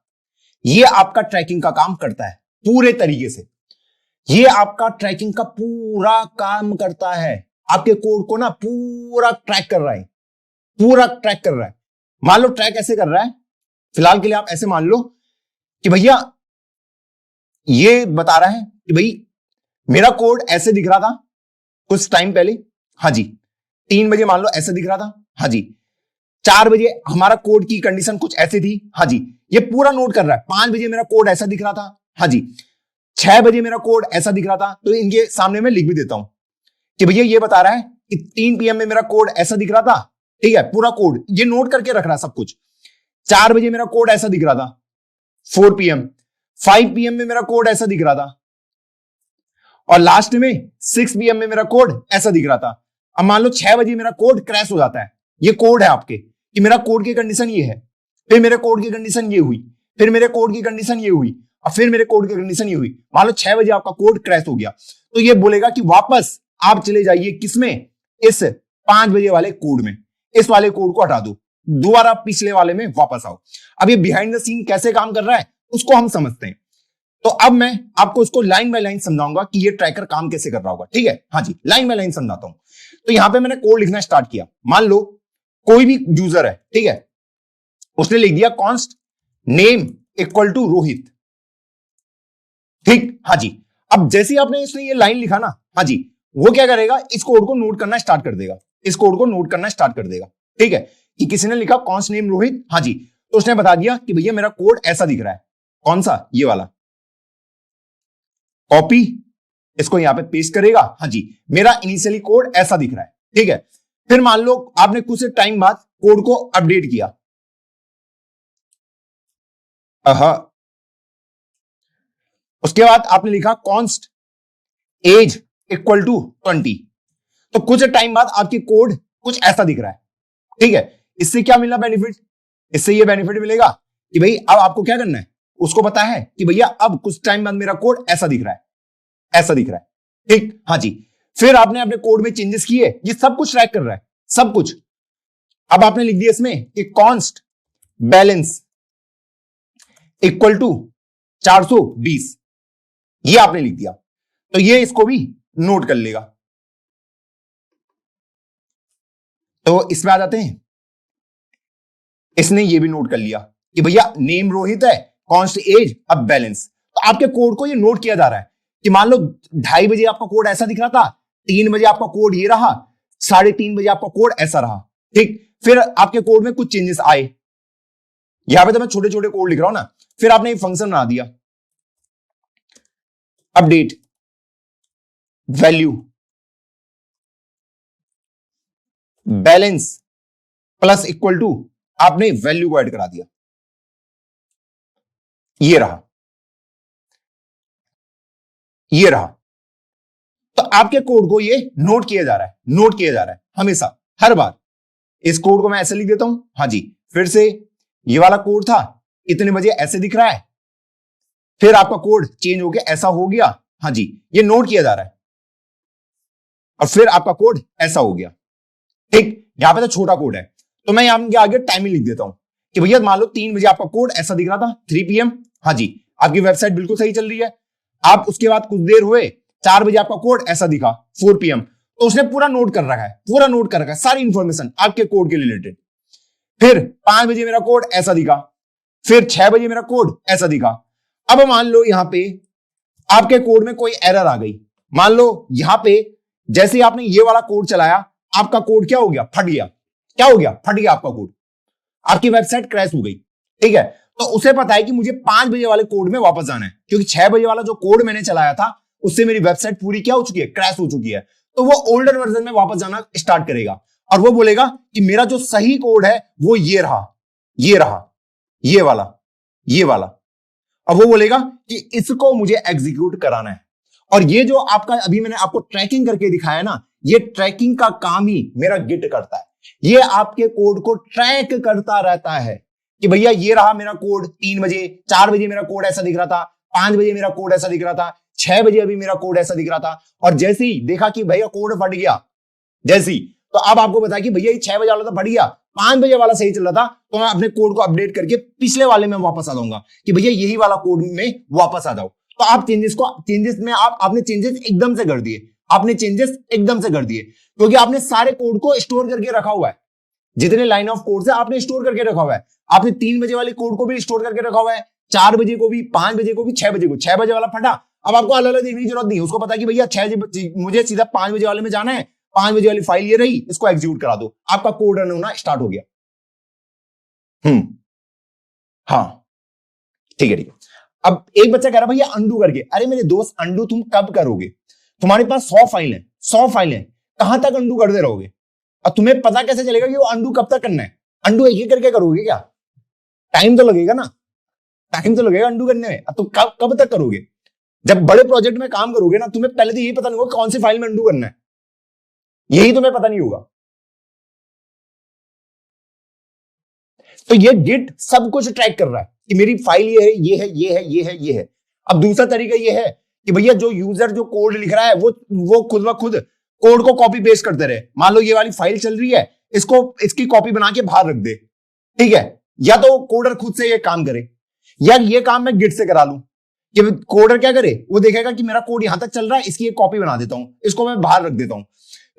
ये आपका ट्रैकिंग का काम करता है पूरे तरीके से। ये आपका ट्रैकिंग का पूरा काम करता है, आपके कोड को ना पूरा ट्रैक कर रहा है, पूरा ट्रैक कर रहा है। मान लो ट्रैक ऐसे कर रहा है, फिलहाल के लिए आप ऐसे मान लो कि भैया ये बता रहा है कि भाई मेरा कोड ऐसे दिख रहा था कुछ टाइम पहले, हाँ जी 3 बजे मान लो ऐसे दिख रहा था, हाँ जी 4 बजे हमारा कोड की कंडीशन कुछ ऐसी थी, हाँ जी ये पूरा नोट कर रहा है। 5 बजे मेरा कोड ऐसा दिख रहा था, हाँ जी 6 बजे मेरा कोड ऐसा दिख रहा था। तो इनके सामने मैं लिख भी देता हूं कि भैया ये बता रहा है कि 3 PM में मेरा कोड ऐसा दिख रहा था, ठीक है पूरा कोड ये नोट करके रख रहा है सब कुछ। 4 बजे मेरा कोड ऐसा दिख रहा था, 4 PM 5 PM में मेरा कोड ऐसा दिख रहा था, और लास्ट में 6 PM में मेरा कोड ऐसा दिख रहा था। अब मान लो 6 बजे मेरा कोड क्रैश हो जाता है, ये कोड है आपके कि मेरा कोड की कंडीशन ये है, फिर मेरे कोड की कंडीशन ये हुई, फिर मेरे कोड की कंडीशन ये हुई, और फिर मेरे कोड की कंडीशन ये हुई। मान लो 6 बजे आपका कोड क्रैश हो गया, तो ये बोलेगा कि वापस आप चले जाइए किसमें, इस 5 बजे वाले कोड में, इस वाले कोड को हटा दो, दोबारा पिछले वाले में वापस आओ। अब ये बिहाइंड द सीन कैसे काम कर रहा है उसको हम समझते हैं। तो अब मैं आपको उसको लाइन बाय लाइन समझाऊंगा कि ये ट्रैकर काम कैसे कर रहा होगा, ठीक है। हाँ जी लाइन बाय लाइन समझाता हूं। तो यहां पे मैंने कोड लिखना स्टार्ट किया। मान लो कोई भी यूजर है, ठीक है, उसने लिख दिया const name equal to Rohit, ठीक, हाँ जी। अब जैसे ही आपने इसने ये लाइन लिखा ना, हाँ जी वो क्या करेगा, इस कोड को नोट करना स्टार्ट कर देगा, इस कोड को नोट करना स्टार्ट कर देगा, ठीक है। कि किसी ने लिखा कॉन्स्ट नेम रोहित, हाँ जी, तो उसने बता दिया कि भैया मेरा कोड ऐसा दिख रहा है, कौन सा, ये वाला। कॉपी, इसको यहां पे पेस्ट करेगा, हाँ जी मेरा इनिशियली कोड ऐसा दिख रहा है, ठीक है। फिर मान लो आपने कुछ टाइम बाद कोड को अपडेट किया, उसके बाद आपने लिखा कॉन्स्ट एज इक्वल टू 20, तो कुछ टाइम बाद आपकी कोड कुछ ऐसा दिख रहा है, ठीक है। इससे क्या मिला बेनिफिट, इससे ये बेनिफिट मिलेगा कि भाई अब आपको क्या करना है, उसको पता है कि भैया अब कुछ टाइम बाद मेरा कोड ऐसा दिख रहा है, ऐसा दिख रहा है, ठीक, हाँ जी। फिर आपने अपने कोड में चेंजेस किए, ये सब कुछ ट्रैक कर रहा है, सब कुछ। अब आपने लिख दिया इसमें कि कॉन्स्ट बैलेंस इक्वल टू 420, ये आपने लिख दिया, तो ये इसको भी नोट कर लेगा। तो इसमें आ जाते हैं, इसने ये भी नोट कर लिया कि भैया नेम रोहित है, कॉन्स्ट एज, अब बैलेंस। तो आपके कोड को ये नोट किया जा रहा है कि मान लो 2:30 बजे आपका कोड ऐसा दिख रहा था, 3 बजे आपका कोड ये रहा, 3:30 बजे आपका कोड ऐसा रहा, ठीक। फिर आपके कोड में कुछ चेंजेस आए, यहां पे तो मैं छोटे छोटे कोड लिख रहा हूं ना। फिर आपने एक फंक्शन बना दिया, update value balance plus equal to, आपने वैल्यू को ऐड करा दिया, ये रहा, ये रहा। तो आपके कोड को ये नोट किया जा रहा है, नोट किया जा रहा है हमेशा, हर बार। इस कोड को मैं ऐसे लिख देता हूं, हाँ जी, फिर से ये वाला कोड था, इतने बजे ऐसे दिख रहा है, फिर आपका कोड चेंज होके ऐसा हो गया, हाँ जी ये नोट किया जा रहा है, और फिर आपका कोड ऐसा हो गया, ठीक। यहां पे तो छोटा कोड है, तो मैं यहां के आगे टाइमिंग लिख देता हूं कि भैया मान लो 3 बजे आपका कोड ऐसा दिख रहा था, 3 PM, हाँ जी आपकी वेबसाइट बिल्कुल सही चल रही है। आप उसके बाद कुछ देर हुए, 4 बजे आपका कोड ऐसा दिखा, 4 PM, तो उसने पूरा नोट कर रखा है, पूरा नोट कर रखा है सारी इंफॉर्मेशन आपके कोड के रिलेटेड। फिर 5 बजे मेरा कोड ऐसा दिखा, फिर 6 बजे मेरा कोड ऐसा दिखा। अब मान लो यहां पे आपके कोड में कोई एरर आ गई, मान लो यहां पे जैसे ही आपने ये वाला कोड चलाया, आपका कोड क्या हो गया, फट गया, क्या हो गया, फट गया आपका कोड, आपकी वेबसाइट क्रैश हो गई, ठीक है। तो उसे पता है कि मुझे 5 बजे वाले कोड में वापस जाना है, क्योंकि 6 बजे वाला जो कोड मैंने चलाया था उससे मेरी वेबसाइट पूरी क्या हो चुकी है, क्रैश हो चुकी है। तो वो ओल्डर वर्जन में वापस जाना स्टार्ट करेगा, और वो बोलेगा कि मेरा जो सही कोड है वो ये रहा, ये रहा, ये वाला, ये वाला। अब वो बोलेगा कि इसको मुझे एग्जीक्यूट कराना है। और ये जो आपका अभी मैंने आपको ट्रैकिंग करके दिखाया ना, ये ट्रैकिंग का काम ही मेरा गिट करता है। ये आपके कोड को ट्रैक करता रहता है कि भैया ये रहा मेरा कोड, 3 बजे, 4 बजे मेरा कोड ऐसा दिख रहा था, 5 बजे मेरा कोड ऐसा दिख रहा था, 6 बजे अभी मेरा कोड ऐसा दिख रहा था। और जैसे ही देखा कि भैया कोड फट गया, जैसी, तो अब आपको बताया कि भैया ये 6 बजे वाला तो फट गया, 5 बजे वाला सही चल रहा था तो मैं अपने कोड को अपडेट करके पिछले वाले में वापस आ जाऊंगा कि भैया यही वाला कोड में वापस आ जाओ। तो आप चेंजेस में आपने चेंजेस एकदम से कर दिए, आपने चेंजेस एकदम से कर दिए क्योंकि आपने सारे कोड को स्टोर करके रखा हुआ है। जितने लाइन ऑफ कोड है आपने स्टोर करके रखा हुआ है। आपने 3 बजे वाले कोड को भी स्टोर करके रखा हुआ है, 4 बजे को भी, 5 बजे को भी, 6 बजे को। 6 बजे वाला फटा, अब आपको अलग अलग देखने की जरूरत नहीं है। उसको पता कि भैया 6 बजे मुझे सीधा 5 बजे वाले में जाना है, 5 बजे वाली फाइल ये रही, इसको एग्जीक्यूट करा दो, आपका कोड रन होना स्टार्ट हो गया। हाँ ठीक है ठीक है। अब एक बच्चा कह रहा भैया अंडू करके। अरे मेरे दोस्त अंडू तुम कब करोगे? तुम्हारे पास 100 फाइल है, 100 फाइल है, कहां तक अंडू करते रहोगे? और तुम्हें पता कैसे चलेगा कि वो अंडू कब तक करना है? अंडू एक ही करके करोगे क्या? टाइम तो लगेगा ना, टाइम तो लगेगा अंडू करने में। तो कब तक करोगे? जब बड़े प्रोजेक्ट में काम करोगे ना, तुम्हें पहले तो यही पता नहीं होगा कौन सी फाइल में अंडू करना है, यही तुम्हें पता नहीं होगा। तो ये गिट सब कुछ ट्रैक कर रहा है कि मेरी फाइल ये है, ये है, ये है, ये है, ये है। अब दूसरा तरीका ये है कि भैया जो यूजर जो कोड लिख रहा है वो खुद ब खुद कोड को कॉपी पेस्ट करते रहे। मान लो ये वाली फाइल चल रही है, इसकी कॉपी बना के बाहर रख दे, ठीक है? या तो कोडर खुद से ये काम करे या ये काम मैं गिट से करा लूं। कि कोडर क्या करे, वो देखेगा कि मेरा कोड यहां तक चल रहा है, इसकी एक कॉपी बना देता हूं, इसको मैं बाहर रख देता हूं।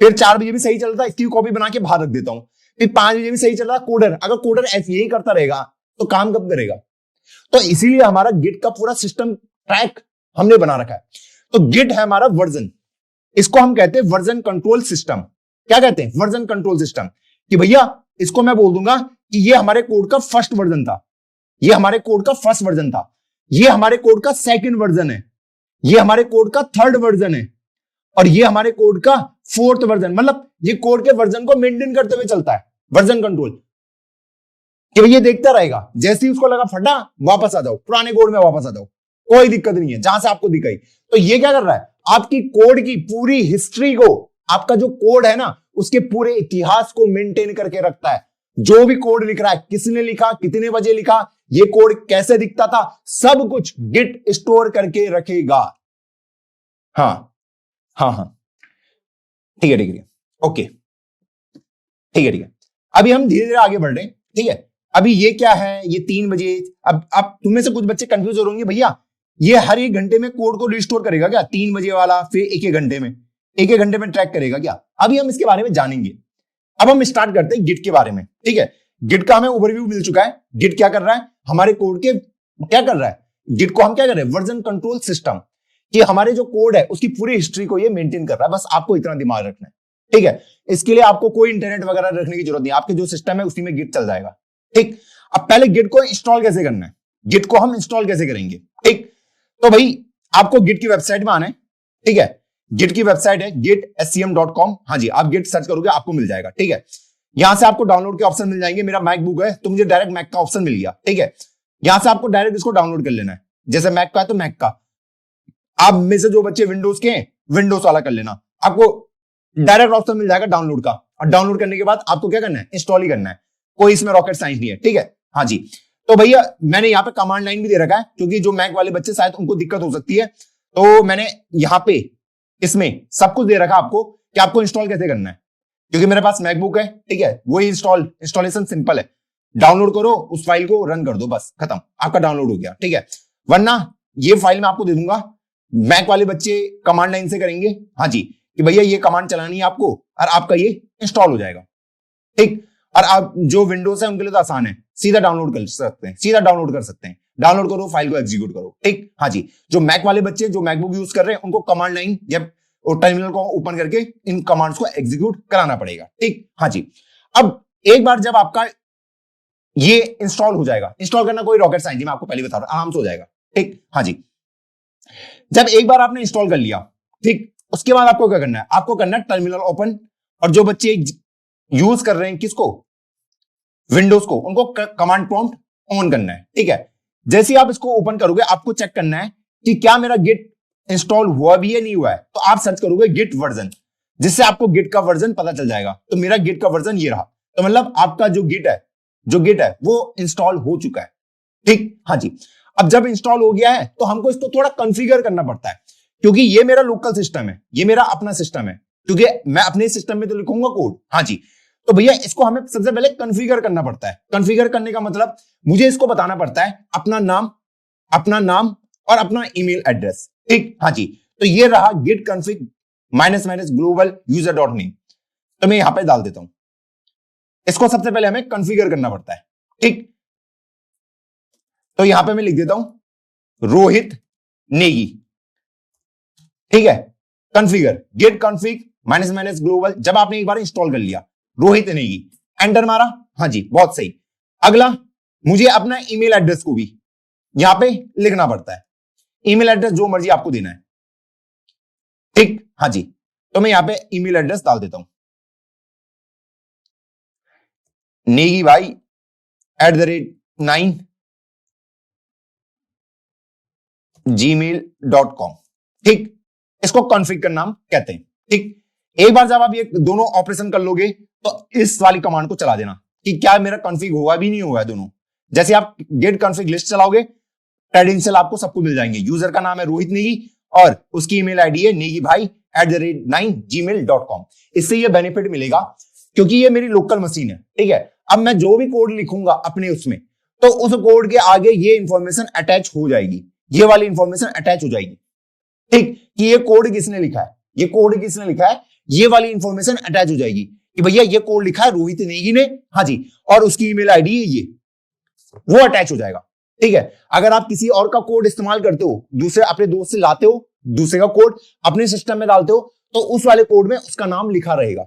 फिर 4 बजे भी सही चल रहा है, इसकी कॉपी बना के बाहर रख देता हूं। फिर 5 बजे भी सही चल रहा है। कोडर अगर कोडर ऐसे यही करता रहेगा तो काम कब करेगा? तो इसीलिए हमारा गिट का पूरा सिस्टम ट्रैक हमने बना रखा है। तो गिट है हमारा वर्जन, इसको हम कहते हैं वर्जन कंट्रोल सिस्टम। क्या कहते हैं? Version control system. कि भैया इसको मैं बोल दूंगा कि ये हमारे कोड का फर्स्ट वर्जन था, ये हमारे कोड का फर्स्ट वर्जन था, ये हमारे कोड का सेकंड वर्जन है, ये हमारे कोड का थर्ड वर्जन है, और ये हमारे कोड का फोर्थ वर्जन। मतलब ये कोड के वर्जन को मेंटेन करते हुए चलता है वर्जन कंट्रोल। कि भैया देखता रहेगा, जैसे ही उसको लगा फटा वापस आ जाओ, पुराने कोड में वापस आ जाओ, कोई दिक्कत नहीं है, जहां से आपको दिखाई। तो ये क्या कर रहा है? आपकी कोड की पूरी हिस्ट्री को, आपका जो कोड है ना उसके पूरे इतिहास को मेंटेन करके रखता है। जो भी कोड लिख रहा है, किसने लिखा, कितने बजे लिखा, ये कोड कैसे दिखता था, सब कुछ गिट स्टोर करके रखेगा। हाँ ठीक है ठीक है, ओके ठीक है ठीक है। अभी हम धीरे धीरे आगे बढ़ रहे हैं, ठीक है? अभी ये क्या है? ये 3 बजे। अब तुम में से कुछ बच्चे कंफ्यूज हो होंगे, भैया ये हर एक घंटे में कोड को रिस्टोर करेगा क्या? 3 बजे वाला फिर एक घंटे में ट्रैक करेगा क्या? अभी हम इसके बारे में जानेंगे। अब हम स्टार्ट करते हैं गिट के बारे में, ठीक है? गिट का हमें ओवरव्यू मिल चुका है। गिट क्या कर रहा है? हमारे कोड के क्या कर रहा है? गिट को हम क्या कर रहे हैं? Version control system. कि हमारे जो कोड है उसकी पूरी हिस्ट्री को ये मेंटेन कर रहा है। बस आपको इतना दिमाग रखना है, ठीक है? इसके लिए आपको कोई इंटरनेट वगैरह रखने की जरूरत नहीं, आपके जो सिस्टम है उसी में गिट चल जाएगा, ठीक? अब पहले गिट को इंस्टॉल कैसे करना है, गिट को हम इंस्टॉल कैसे करेंगे, ठीक? तो भाई आपको गिट की वेबसाइट में आना है, ठीक है? गिट की वेबसाइट है gitscm.com। हाँ जी, आप गिट सर्च करोगे आपको मिल जाएगा, ठीक है? यहां से आपको डाउनलोड के ऑप्शन मिल जाएंगे। मेरा मैकबुक है तो मुझे डायरेक्ट मैक का ऑप्शन मिल गया, ठीक है? यहां से आपको डायरेक्ट इसको डाउनलोड कर लेना है। जैसे मैक का है तो मैक का, आप में से जो बच्चे विंडोज के हैं विंडोज वाला कर लेना, आपको डायरेक्ट ऑप्शन मिल जाएगा डाउनलोड का। और डाउनलोड करने के बाद आपको क्या करना है? इंस्टॉल ही करना है, कोई इसमें रॉकेट साइंस नहीं है, ठीक है? हाँ जी। तो भैया मैंने यहाँ पे कमांड लाइन भी दे रखा है क्योंकि जो मैक वाले बच्चे शायद उनको दिक्कत हो सकती है, तो मैंने यहाँ पे इसमें सब कुछ दे रखा आपको कि आपको इंस्टॉल कैसे करना है। क्योंकि मेरे पास मैकबुक है, ठीक है? वही इंस्टॉलेशन सिंपल है, डाउनलोड करो, उस फाइल को रन कर दो, बस खत्म, आपका डाउनलोड हो गया, ठीक है? वरना ये फाइल मैं आपको दे दूंगा, मैक वाले बच्चे कमांड लाइन से करेंगे, हाँ जी, कि भैया ये कमांड चलानी है आपको और आपका ये इंस्टॉल हो जाएगा, ठीक? और आप जो विंडोज है उनके लिए तो आसान है, सीधा डाउनलोड कर सकते हैं, सीधा डाउनलोड कर सकते हैं, डाउनलोड करो, फाइल को एग्जीक्यूट करो, ठीक? हाँ जी। जो मैक वाले बच्चे जो मैकबुक यूज कर रहे हैं उनको कमांड लाइन या टर्मिनल को ओपन करके इन कमांड्स को एग्जीक्यूट कराना पड़ेगा, ठीक? हाँ जी। अब एक बार जब आपका ये इंस्टॉल हो जाएगा, इंस्टॉल करना कोई रॉकेट साइंस नहीं, मैं आपको पहले बता रहा हूं, आराम से हो जाएगा, ठीक? हाँ जी। जब एक बार आपने इंस्टॉल कर लिया, ठीक, उसके बाद आपको क्या करना है? आपको करना है टर्मिनल ओपन। और जो बच्चे यूज कर रहे हैं किसको? विंडोज को, उनको कमांड प्रॉम्प्ट ऑन करना है, ठीक है? जैसे ही आप इसको ओपन करोगे आपको चेक करना है कि क्या मेरा गिट इंस्टॉल हुआ भी है नहीं हुआ है। तो आप सर्च करोगे गिट वर्जन, जिससे आपको गिट का वर्जन पता चल जाएगा। तो मेरा गिट का वर्जन ये रहा, तो मतलब आपका जो गिट है वो इंस्टॉल हो चुका है, ठीक? हाँ जी। अब जब इंस्टॉल हो गया है तो हमको इसको थोड़ा कॉन्फ़िगर करना पड़ता है, क्योंकि ये मेरा लोकल सिस्टम है, ये मेरा अपना सिस्टम है, क्योंकि मैं अपने सिस्टम में तो लिखूंगा कोड, हाँ जी। तो भैया इसको हमें सबसे पहले कॉन्फ़िगर करना पड़ता है। कॉन्फ़िगर करने का मतलब मुझे इसको बताना पड़ता है अपना नाम और अपना ईमेल एड्रेस। ठीक, हाँ जी। तो ये रहा git config -- global user dot name. तो मैं यहां पे डाल देता हूं। इसको सबसे पहले हमें कॉन्फ़िगर करना पड़ता है। ठीक, तो यहां पे मैं लिख देता हूं रोहित नेगी। ठीक है, कॉन्फ़िगर git config -- global। जब आपने एक बार इंस्टॉल कर लिया रोहित नेगी, एंटर मारा, हाँ जी, बहुत सही। अगला मुझे अपना ईमेल एड्रेस को भी यहां पे लिखना पड़ता है। ईमेल एड्रेस जो मर्जी आपको देना है। ठीक, हाँ जी। तो मैं यहां पे ईमेल एड्रेस डाल देता हूं, नेगी भाई @9 gmail.com। ठीक, इसको कॉन्फ़िग का नाम कहते हैं। ठीक, एक बार जब आप ये दोनों ऑपरेशन कर लोगे तो इस वाली कमांड को चला देना कि क्या मेरा कॉन्फ़िग हुआ भी नहीं हुआ है दोनों। जैसे आप गेट कॉन्फ़िग लिस्ट चलाओगे, क्रेडेंशियल आपको सबको मिल जाएंगे। यूजर का नाम है रोहित नेगी और उसकी ईमेल आईडी है नेगी भाई @9 gmail.com। इससे ये बेनिफिट मिलेगा क्योंकि ये मेरी लोकल मशीन है। ठीक है, अब मैं जो भी कोड लिखूंगा अपने उसमें, तो उस कोड के आगे ये इंफॉर्मेशन अटैच हो जाएगी, ये वाली इंफॉर्मेशन अटैच हो जाएगी। ठीक, कि ये कोड किसने लिखा है, ये कोड किसने लिखा है, ये वाली इंफॉर्मेशन अटैच हो जाएगी कि भैया ये कोड लिखा है रोहित नेगी ने, हाँ जी, और उसकी ईमेल आईडी है ये, वो अटैच हो जाएगा। ठीक है, अगर आप किसी और का कोड इस्तेमाल करते हो, दूसरे अपने दोस्त से लाते हो, दूसरे का कोड अपने सिस्टम में डालते हो, तो उस वाले कोड में उसका नाम लिखा रहेगा।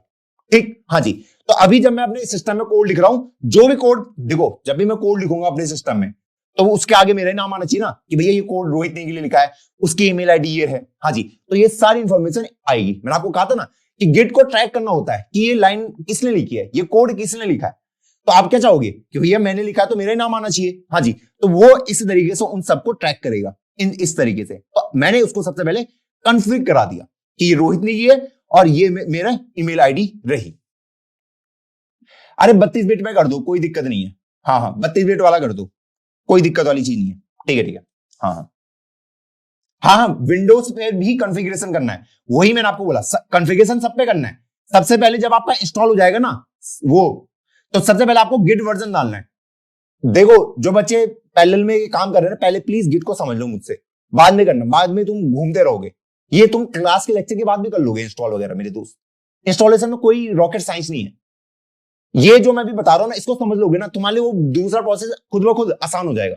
ठीक, हाँ जी। तो अभी जब मैं अपने सिस्टम में कोड लिख रहा हूं, जो भी कोड देखो, जब भी मैं कोड लिखूंगा अपने सिस्टम में, तो उसके आगे मेरा नाम आना चाहिए ना कि भैया ये कोड रोहित नेगी के लिए लिखा है, उसकी ईमेल आईडी ये है, हाँ जी। तो ये सारी इंफॉर्मेशन आएगी। मैंने आपको कहा था ना कि गिट को ट्रैक करना होता है कि ये लाइन किसने लिखी है, ये कोड किसने लिखा है। तो आप क्या चाहोगे कि भैया मैंने लिखा है तो मेरा ही नाम आना चाहिए, हाँ जी। तो वो इस तरीके से उन सबको ट्रैक करेगा इस तरीके से। तो मैंने उसको सबसे पहले कॉन्फ़िगर करा दिया कि ये रोहित नेगी है और ये मेरा ईमेल आईडी रही। अरे 32 बिट में कर दो, कोई दिक्कत नहीं है। हाँ हाँ, 32 बिट वाला कर दो, कोई दिक्कत वाली चीज नहीं है। ठीक है, ठीक है। हाँ हाँ हाँ हाँ, विंडोज पे भी कॉन्फ़िगरेशन करना है, वही मैंने आपको बोला, कॉन्फ़िगरेशन सब पे करना है। सबसे पहले जब आपका इंस्टॉल हो जाएगा ना वो, तो सबसे पहले आपको गिट वर्जन डालना है। देखो, जो बच्चे पैरेलल में काम कर रहे हैं, पहले प्लीज गिट को समझ लो मुझसे, बाद में करना, बाद में तुम घूमते रहोगे। ये तुम क्लास के लेक्चर के बाद भी कर लोगे इंस्टॉल वगैरह मेरे दोस्त। इंस्टॉलेशन में कोई रॉकेट साइंस नहीं है। ये जो मैं भी बता रहा हूं ना, इसको समझ लोगे ना, तुम्हारे लिए वो दूसरा प्रोसेस खुद ब खुद आसान हो जाएगा।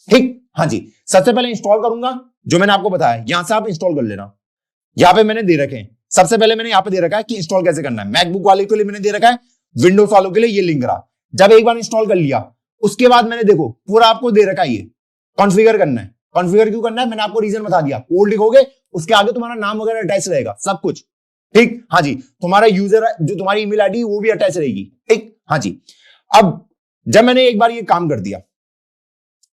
ठीक, हाँ जी। सबसे पहले इंस्टॉल करूंगा, जो मैंने आपको बताया, यहां से आप इंस्टॉल कर लेना। यहां पे मैंने दे रखे हैं, सबसे पहले मैंने यहां पे दे रखा है कि इंस्टॉल कैसे करना है। मैकबुक वाले के लिए मैंने दे रखा है, विंडोज वालों के लिए ये लिंक रहा। जब एक बार इंस्टॉल कर लिया, उसके बाद मैंने देखो पूरा आपको दे रखा है, ये कॉन्फ़िगर करना है। कॉन्फ़िगर क्यों करना है, मैंने आपको रीजन बता दिया। कोड लिखोगे, उसके आगे तुम्हारा नाम वगैरह अटैच रहेगा, सब कुछ। ठीक, हाँ जी। तुम्हारा यूजर जो तुम्हारी ईमेल आईडी वो भी अटैच रहेगी। ठीक, हाँ जी। अब जब मैंने एक बार ये काम कर दिया,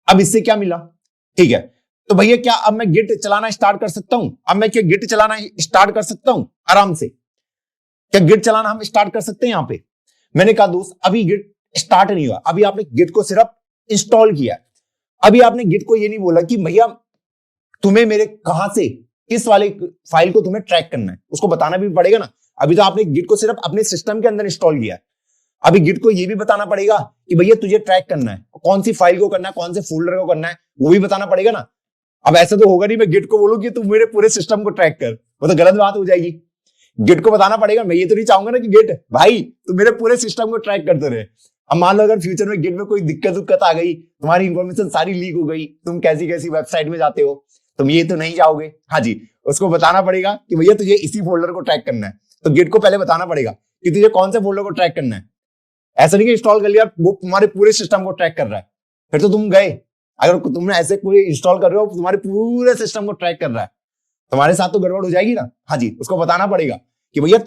अब इससे क्या मिला, ठीक है, तो भैया क्या अब मैं गिट चलाना स्टार्ट कर सकता हूं? अब मैं क्या गिट चलाना स्टार्ट कर सकता हूं आराम से? क्या गिट चलाना हम स्टार्ट कर सकते हैं यहां पे? मैंने कहा दोस्त, अभी गिट स्टार्ट नहीं हुआ, अभी आपने गिट को सिर्फ इंस्टॉल किया। अभी आपने गिट को ये नहीं बोला कि भैया तुम्हें मेरे कहां से, किस वाले फाइल को तुम्हें ट्रैक करना है, उसको बताना भी पड़ेगा ना। अभी तो आपने गिट को सिर्फ अपने सिस्टम के अंदर इंस्टॉल किया, अभी गिट को ये भी बताना पड़ेगा कि भैया तुझे ट्रैक करना है, कौन सी फाइल को करना है, कौन से फोल्डर को करना है, वो भी बताना पड़ेगा ना। अब ऐसा तो होगा नहीं मैं गिट को बोलूं कि तू मेरे पूरे सिस्टम को ट्रैक कर, वो तो गलत बात हो जाएगी। गिट को बताना पड़ेगा। मैं ये तो नहीं चाहूंगा ना कि गिट भाई तू मेरे पूरे सिस्टम को ट्रैक करते रहे। अब मान लो अगर फ्यूचर में गिट में कोई दिक्कत आ गई, तुम्हारी इंफॉर्मेशन सारी लीक हो गई, तुम कैसी कैसी वेबसाइट में जाते हो, तुम ये तो नहीं चाहोगे। हाँ जी, उसको बताना पड़ेगा कि भैया तुझे इसी फोल्डर को ट्रैक करना है। तो गिट को पहले बताना पड़ेगा कि तुझे कौन से फोल्डर को ट्रैक करना है। ऐसा नहीं कि इंस्टॉल कर लिया वो तुम्हारे पूरे सिस्टम को ट्रैक कर रहा है, फिर तो तुम गए। अगर तुमने ऐसे कोई इंस्टॉल कर रहे हो तुम्हारे पूरे सिस्टम को ट्रैक कर रहा है, तुम्हारे साथ तो गड़बड़ हो जाएगी ना। हाँ जी, उसको बताना पड़ेगा कि भैया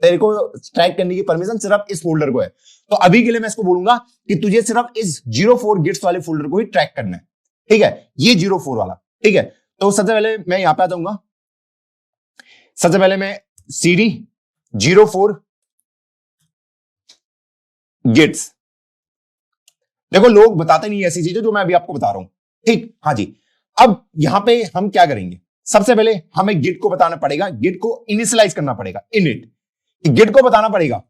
तेरे को ट्रैक करने की परमिशन सिर्फ इस फोल्डर को है। तो अभी के लिए मैं इसको बोलूंगा कि तुझे सिर्फ इस 04 गिट्स वाले फोल्डर को ही ट्रैक करना है। ठीक है, ये 04 वाला। ठीक है, तो सबसे पहले मैं यहां पे आ जाऊंगा। सबसे पहले मैं cd 04 गिट्स। देखो लोग बताते नहीं ऐसी चीजें जो मैं अभी आपको बता रहा हूं। ठीक, हाँ जी। अब यहां पे हम क्या करेंगे, सबसे पहले हमें गिट को बताना पड़ेगा, गिट को इनिशियलाइज करना पड़ेगा, इनिट। गिट को बताना पड़ेगा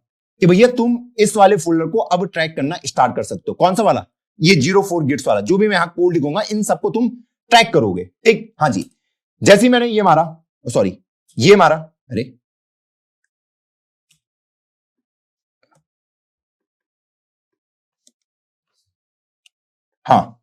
कि भैया तुम इस वाले फोल्डर को अब ट्रैक करना स्टार्ट कर सकते हो। कौन सा वाला? ये 04 गिट्स वाला। जो भी मैं यहां कोड लिखूंगा इन सबको तुम ट्रैक करोगे। ठीक, हाँ जी। जैसे ही मैंने ये मारा, सॉरी ये मारा, अरे हाँ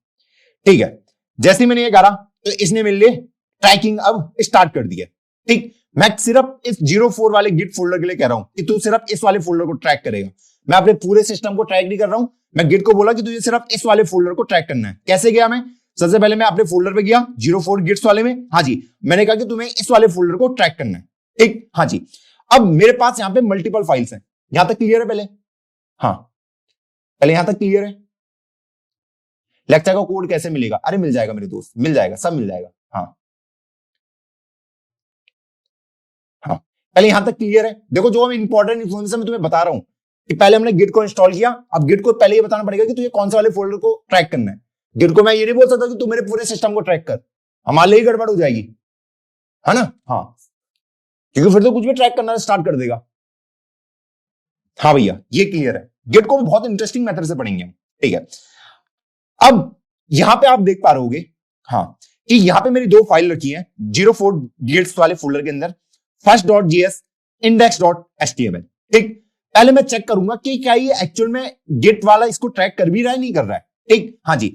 ठीक है, जैसे ही मैंने ये करा तो इसने मेरे लिए ट्रैकिंग अब स्टार्ट कर दिया। ठीक, मैं सिर्फ इस 04 वाले गिट फोल्डर के लिए कह रहा हूं कि तू सिर्फ इस वाले फोल्डर को ट्रैक करेगा। मैं अपने पूरे सिस्टम को ट्रैक नहीं कर रहा हूं, मैं गिट को बोला कि तुझे सिर्फ इस वाले फोल्डर को ट्रैक करना है। कैसे गया मैं? सबसे पहले मैं अपने फोल्डर पे गया 04 गिट्स वाले में, हाँ जी। मैंने कहा कि तुम्हें इस वाले फोल्डर को ट्रैक करना है। ठीक, हाँ जी। अब मेरे पास यहां पे मल्टीपल फाइल्स हैं। यहां तक क्लियर है? पहले हाँ, पहले यहां तक क्लियर है? लेक्चर का कोड कैसे मिलेगा? अरे मिल जाएगा मेरे दोस्त, मिल जाएगा, सब मिल जाएगा। हाँ हाँ, पहले यहां तक क्लियर है? देखो जो हम इंपॉर्टेंट इन्फॉर्मेशन मैं तुम्हें बता रहा हूं कि पहले हमने गिट को इंस्टॉल किया। अब गिट को पहले ये बताना पड़ेगा कि तुझे कौन से वाले फोल्डर को ट्रैक करना है। गिट को मैं ये नहीं बोल सकता कि तू मेरे पूरे सिस्टम को ट्रैक कर, हमारे लिए गड़बड़ हो जाएगी, है ना? हाँ, क्योंकि फिर तो कुछ भी ट्रैक करना स्टार्ट कर देगा। हाँ भैया ये क्लियर है। गिट को बहुत इंटरेस्टिंग मेथड से पढ़ेंगे हम। ठीक है, अब यहां पे आप देख पा रहे होगे हाँ कि यहां पे मेरी दो फाइल रखी है 04 गिट्स वाले फोल्डर के अंदर, first.js, index.html। ठीक, पहले मैं चेक करूंगा कि क्या ये एक्चुअल में गिट वाला इसको ट्रैक कर भी रहा है, नहीं कर रहा है। ठीक, हाँ जी।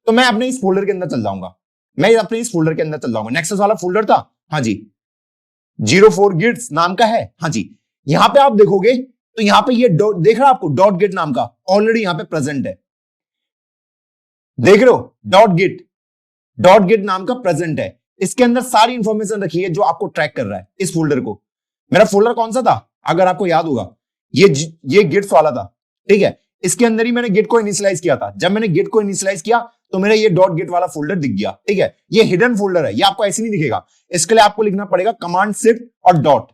तो मैं अपने इस फोल्डर के अंदर चल जाऊंगा, मैं अपने इस फोल्डर के अंदर चल जाऊंगा। नेक्सस वाला फोल्डर था, हाँ जी, 04 गिट्स नाम का है, हाँ जी। यहां पे आप देखोगे तो यहां पे ये देख रहा आपको डॉट गिट नाम का ऑलरेडी यहां पे प्रेजेंट है। देख रहे हो? डॉट गिट नाम का प्रेजेंट है। इसके अंदर सारी इंफॉर्मेशन रखी है जो आपको ट्रैक कर रहा है इस फोल्डर को। मेरा फोल्डर कौन सा था अगर आपको याद होगा? ये गिट्स वाला था। ठीक है, इसके अंदर ही मैंने गिट को इनिशियलाइज किया था। जब मैंने गिट को इनिशियलाइज किया तो मेरा ये डॉट गिट वाला फोल्डर दिख गया। ठीक है, ये हिडन फोल्डर है, ये आपको ऐसे नहीं दिखेगा। इसके लिए आपको लिखना पड़ेगा कमांड शिफ्ट और डॉट।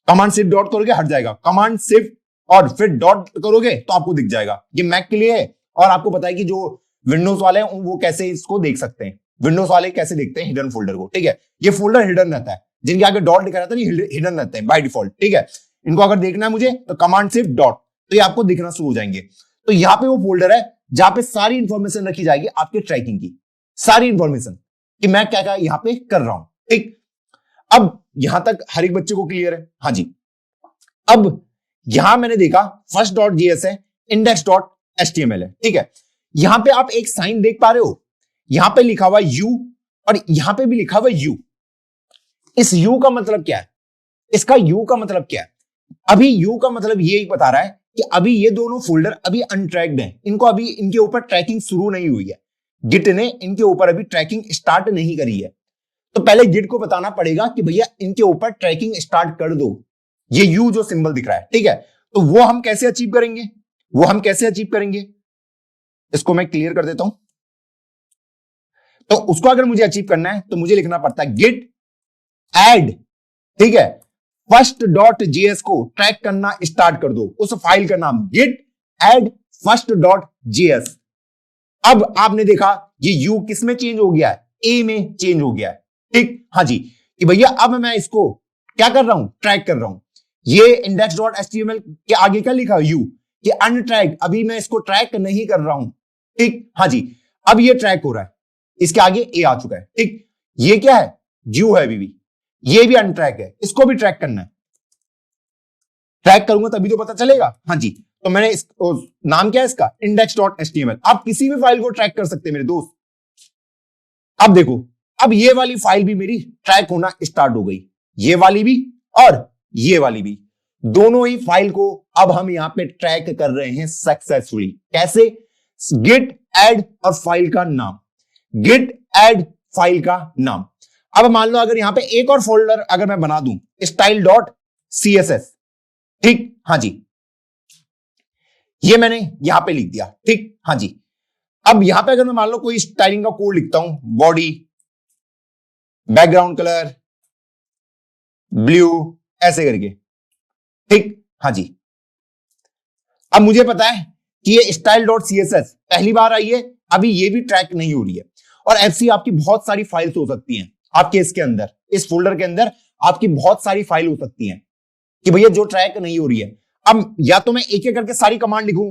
कमांड शिफ्ट डॉट करोगे हट जाएगा, कमांड शिफ्ट और फिर डॉट करोगे तो आपको दिख जाएगा। ये मैक के लिए है और आपको पता है कि जो विंडोज वाले हैं वो कैसे इसको देख सकते हैं। विंडोज वाले कैसे देखते हैं हिडन फोल्डर को? ठीक है, ये फोल्डर हिडन रहता है, जिनके आगे डॉट लिखा रहता है हिडन रहते हैं बाय डिफॉल्ट। ठीक है, इनको अगर देखना है मुझे तो कमांड शिफ्ट डॉट, तो ये आपको दिखना शुरू हो जाएंगे। तो यहाँ पे वो फोल्डर है जहां पे सारी इंफॉर्मेशन रखी जाएगी आपके ट्रैकिंग की, सारी इंफॉर्मेशन कि मैं क्या क्या यहाँ पे कर रहा हूं। ठीक, अब यहां तक हर एक बच्चे को क्लियर है? हाँ जी। अब यहां मैंने देखा first.js है, index.html है। ठीक है, यहां पे आप एक साइन देख पा रहे हो, यहां पे लिखा हुआ यू और यहां पे भी लिखा हुआ यू। इस यू का मतलब क्या है? इसका यू का मतलब क्या है? अभी यू का मतलब ये बता रहा है कि अभी ये दोनों फोल्डर अभी अनट्रैक्ड हैं, इनको अभी इनके ऊपर ट्रैकिंग शुरू नहीं हुई है। गिट ने इनके ऊपर अभी ट्रैकिंग स्टार्ट नहीं करी है। तो पहले गिट को बताना पड़ेगा कि भैया इनके ऊपर ट्रैकिंग स्टार्ट कर दो। ये यू जो सिंबल दिख रहा है, ठीक है, तो वो हम कैसे अचीव करेंगे? वो हम कैसे अचीव करेंगे? इसको मैं क्लियर कर देता हूं। तो उसको अगर मुझे अचीव करना है तो मुझे लिखना पड़ता है गिट एड, ठीक है, first.js को ट्रैक करना स्टार्ट कर दो। उस फाइल का नाम गिट एड first.js। अब आपने देखा ये यू किस में चेंज हो गया है? ए में चेंज हो गया है। ठीक, हाँ जी, कि भैया अब मैं इसको क्या कर रहा हूं? ट्रैक कर रहा हूं। ये index.html के आगे क्या लिखा? यू, कि अनट्रैक, अभी मैं इसको ट्रैक नहीं कर रहा हूं। ठीक, हाँ जी, अब ये ट्रैक हो रहा है, इसके आगे ए आ चुका है। ठीक, ये क्या है? यू है अभी भी, ये भी अनट्रैक है, इसको भी ट्रैक करना है। ट्रैक करूंगा तभी तो पता चलेगा। हाँ जी, तो मैंने नाम क्या है इसका? index.html। आप किसी भी फाइल को ट्रैक कर सकते हैं मेरे दोस्त। अब देखो, अब ये वाली फाइल भी मेरी ट्रैक होना स्टार्ट हो गई, ये वाली भी और ये वाली भी, दोनों ही फाइल को अब हम यहां पे ट्रैक कर रहे हैं सक्सेसफुली। कैसे? गिट एड और फाइल का नाम, गिट एड फाइल का नाम। अब मान लो अगर यहां पे एक और फोल्डर अगर मैं बना दूं style.css, ठीक, हाँ जी, ये मैंने यहां पे लिख दिया। ठीक, हाँ जी, अब यहां पे अगर मैं मान लो कोई स्टाइलिंग का कोड लिखता हूं, बॉडी, बैकग्राउंड कलर ब्लू, ऐसे करके, ठीक, हाँ जी, अब मुझे पता है कि ये style.css पहली बार आई है, अभी ये भी ट्रैक नहीं हो रही है। और एफसी आपकी बहुत सारी फाइल्स हो सकती हैं आपके इसके अंदर, इस फोल्डर के अंदर आपकी बहुत सारी फाइल हो सकती हैं कि भैया जो ट्रैक नहीं हो रही है। अब या तो मैं एक एक करके सारी कमांड लिखूं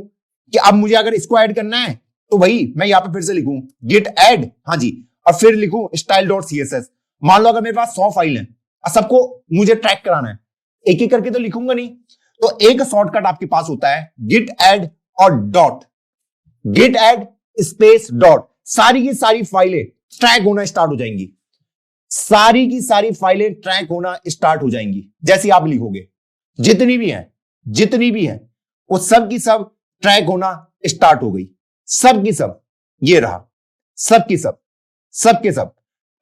कि अब मुझे अगर इसको ऐड करना है तो वही मैं यहां पे फिर से लिखूं गिट ऐड, हाँ जी, और फिर लिखूं स्टाइल डॉट सीएसएस। मान लो अगर मेरे पास 100 फाइल है और सबको मुझे ट्रैक कराना है, एक एक करके तो लिखूंगा नहीं, तो एक शॉर्टकट आपके पास होता है गिट ऐड और dot, Git add space dot, सारी की सारी फाइलें ट्रैक होना स्टार्ट हो जाएंगी, सारी की सारी फाइलें ट्रैक होना स्टार्ट हो जाएंगी। जैसे आप लिखोगे जितनी भी हैं वो सब की सब ट्रैक होना स्टार्ट हो गई, सब की सब, ये रहा, सब की सब, सब के सब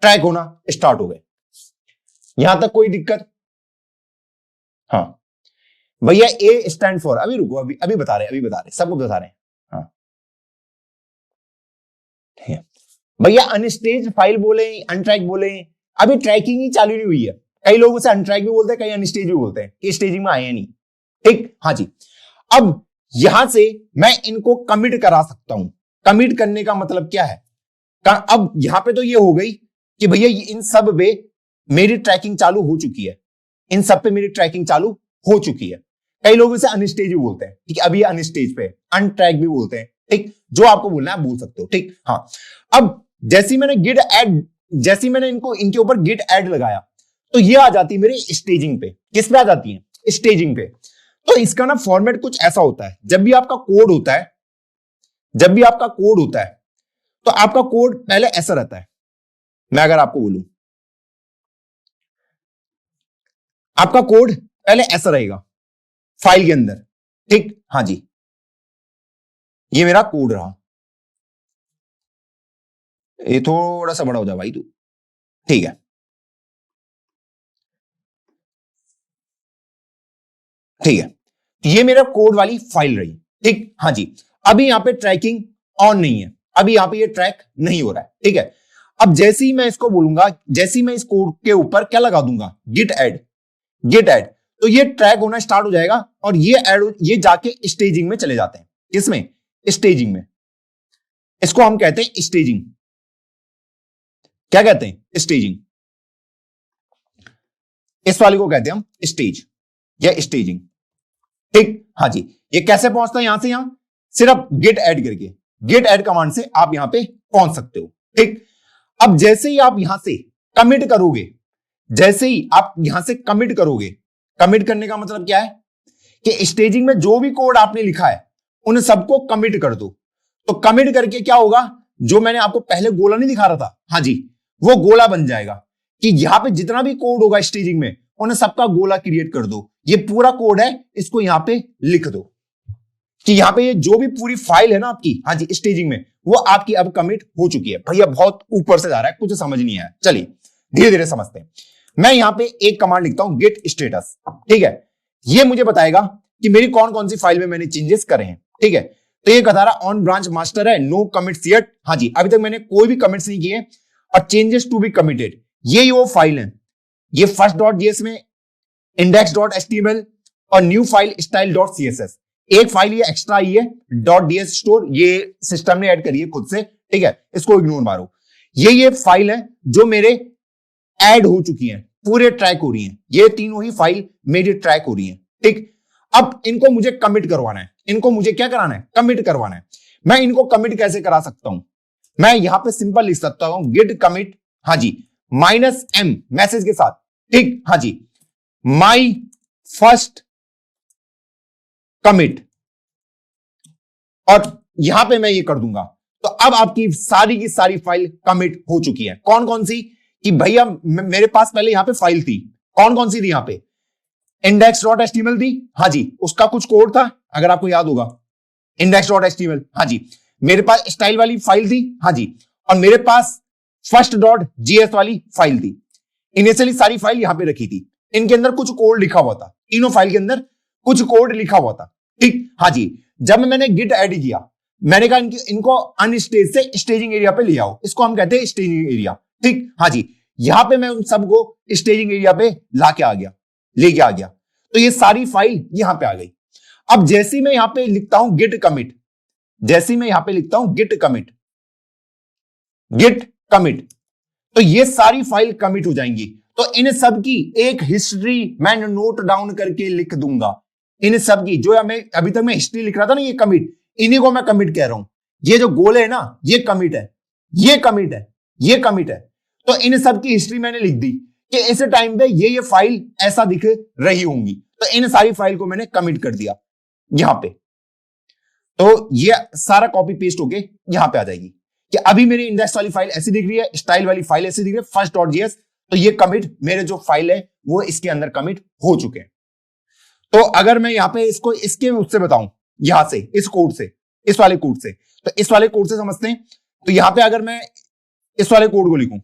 ट्रैक होना स्टार्ट हो गए। यहां तक कोई दिक्कत? हाँ भैया ए स्टैंड फॉर, अभी रुको, अभी बता रहे सबको बता रहे हैं। हाँ ठीक है भैया, अनस्टेज फाइल बोले अनट्रैक बोले, अभी ट्रैकिंग ही चालू नहीं हुई है। कई लोग उसे अनट्रैक भी बोलते हैं, कई अनस्टेज भी बोलते हैं कि स्टेजिंग में आए नहीं। ठीक, हाँ जी। अब यहां से मैं इनको कमिट करा सकता हूं। कमिट करने का मतलब क्या है? अब यहां पे तो ये हो गई कि भैया इन सब पे मेरी ट्रैकिंग चालू हो चुकी है, इन सब पे मेरी ट्रैकिंग चालू हो चुकी है। कई लोग इसे अनस्टेज भी बोलते हैं, ठीक है, अभी अनस्टेज पे, अनट्रैक भी बोलते हैं, ठीक, जो आपको बोलना है आप बोल सकते हो, ठीक। हाँ, अब जैसी मैंने गिट ऐड, जैसी मैंने इनको इनके ऊपर गिट ऐड लगाया तो ये आ जाती है मेरी स्टेजिंग पे। किस पे आ जाती है? स्टेजिंग पे। तो इसका ना फॉर्मेट कुछ ऐसा होता है, जब भी आपका कोड होता है, जब भी आपका कोड होता है तो आपका कोड पहले ऐसा रहता है। मैं अगर आपको बोलूं आपका कोड पहले ऐसा रहेगा फाइल के अंदर, ठीक, हाँ जी, ये मेरा कोड रहा। ये थोड़ा सा बड़ा हो जा भाई तू, ठीक है, ठीक है, ये मेरा कोड वाली फाइल रही, ठीक, हाँ जी। अभी यहां पे ट्रैकिंग ऑन नहीं है, अभी यहां पे ये ट्रैक नहीं हो रहा है, ठीक है। अब जैसे ही मैं इसको बोलूंगा, जैसे ही मैं इस कोड के ऊपर क्या लगा दूंगा, गिट ऐड, गिट ऐड, तो ये ट्रैक होना स्टार्ट हो जाएगा और ये ऐड, ये जाके स्टेजिंग में चले जाते हैं। किसमें? स्टेजिंग में। इसको हम कहते हैं स्टेजिंग। क्या कहते हैं? स्टेजिंग। इस वाले को कहते हैं हम स्टेज या स्टेजिंग, ठीक, हाँ जी। ये कैसे पहुंचता है यहां से यहां? सिर्फ गिट ऐड करके, गिट ऐड कमांड से आप यहां पे पहुंच सकते हो, ठीक। अब जैसे ही आप यहां से कमिट करोगे, जैसे ही आप यहां से कमिट करोगे, कमिट करने का मतलब क्या है कि स्टेजिंग में जो भी कोड आपने लिखा है उन सबको कमिट कर दो। तो कमिट करके क्या होगा, जो मैंने आपको पहले गोला नहीं दिखा रहा था, हाँ जी, वो गोला बन जाएगा कि यहां पे जितना भी कोड होगा स्टेजिंग में उन सबका गोला क्रिएट कर दो। ये पूरा कोड है, इसको यहां पे लिख दो कि यहां पे ये जो भी पूरी फाइल है ना आपकी, हाँ जी, स्टेजिंग में, वो आपकी अब कमिट हो चुकी है। भैया बहुत ऊपर से जा रहा है, कुछ समझ नहीं आया, चलिए धीरे धीरे समझते हैं। मैं यहां पे एक कमांड लिखता हूं गेट स्टेटस, ठीक है, ये मुझे बताएगा कि मेरी कौन कौन सी फाइल में मैंने चेंजेस करे हैं, ठीक है। तो ये बता रहा ऑन ब्रांच मास्टर है, नो कमिट्स येट, हाँ जी, अभी तक मैंने कोई भी कमिट्स नहीं किए, और चेंजेस टू बी कमिटेड, ये वो फाइल है, ये फर्स्ट डॉट जेएस में इंडेक्स डॉट एचटीएमएल और new file style dot CSS, एक फाइल ये एक्स्ट्रा आई है डॉट डीएस स्टोर, ये सिस्टम ने ऐड करी है खुद से, ठीक है, इसको इग्नोर मारो। ये फाइल है जो मेरे ऐड हो चुकी हैं, पूरे ट्रैक हो रही हैं, ये तीनों ही फाइल मेरी ट्रैक हो रही हैं, ठीक। अब इनको मुझे कमिट करवाना है, इनको मुझे क्या कराना है? कमिट करवाना है। मैं इनको कमिट कैसे करा सकता हूं? मैं यहां पे सिंपल लिख सकता हूं गिट कमिट, हाँ जी, -m मैसेज के साथ, ठीक, हाँ जी, माई फर्स्ट कमिट, और यहां पे मैं ये कर दूंगा। तो अब आपकी सारी की सारी फाइल कमिट हो चुकी है। कौन कौन सी? कि भैया मेरे पास पहले यहां पे फाइल थी, कौन कौन सी थी? यहां पे index.html थी, हाँ जी, उसका कुछ कोड था अगर आपको याद होगा, index.html, हाँ जी। मेरे पास स्टाइल वाली फाइल थी, हाँ जी, और मेरे पास first.js वाली फाइल थी। इनिशियली सारी फाइल यहां पे रखी थी, इनके अंदर कुछ कोड लिखा हुआ था, तीनों फाइल के अंदर कुछ कोड लिखा हुआ था, ठीक, हाँ जी। जब मैंने गिट ऐड किया, मैंने कहा इनको अनस्टेज से स्टेजिंग एरिया पे ले आओ, इसको हम कहते हैं स्टेजिंग एरिया, ठीक, हाँ जी। यहां पे मैं उन सबको स्टेजिंग एरिया पे लाके आ गया, लेके आ गया, तो ये सारी फाइल यहां पे आ गई। अब जैसे मैं यहां पे लिखता हूं गिट कमिट, जैसे मैं यहां पे लिखता हूं गिट कमिट, गिट कमिट, तो ये सारी फाइल कमिट हो जाएंगी। तो इन सब की एक हिस्ट्री मैं नोट डाउन करके लिख दूंगा, इन सब की जो मैं अभी तक मैं हिस्ट्री लिख रहा था ना, ये कमिट, इन्हीं को मैं कमिट कह रहा हूं। ये जो गोल है ना, ये कमिट है, ये कमिट है, ये कमिट है। तो इन सब की हिस्ट्री मैंने लिख दी कि इस टाइम पे ये फाइल ऐसा दिख रही होंगी, तो इन सारी फाइल को मैंने कमिट कर दिया यहां पे। तो ये सारा कॉपी पेस्ट होके यहां पे आ जाएगी कि अभी मेरी इंडेक्स वाली फाइल ऐसी दिख रही है, स्टाइल वाली फाइल ऐसी दिख रही है, first.js। तो ये कमिट मेरे जो फाइल है वो इसके अंदर कमिट हो चुके हैं। तो अगर मैं यहां पे इसको इसके उससे बताऊं, यहां से इस कोड से, इस वाले कोड से, तो इस वाले कोड से समझते हैं। तो यहां पे अगर मैं इस वाले कोड को लिखूं,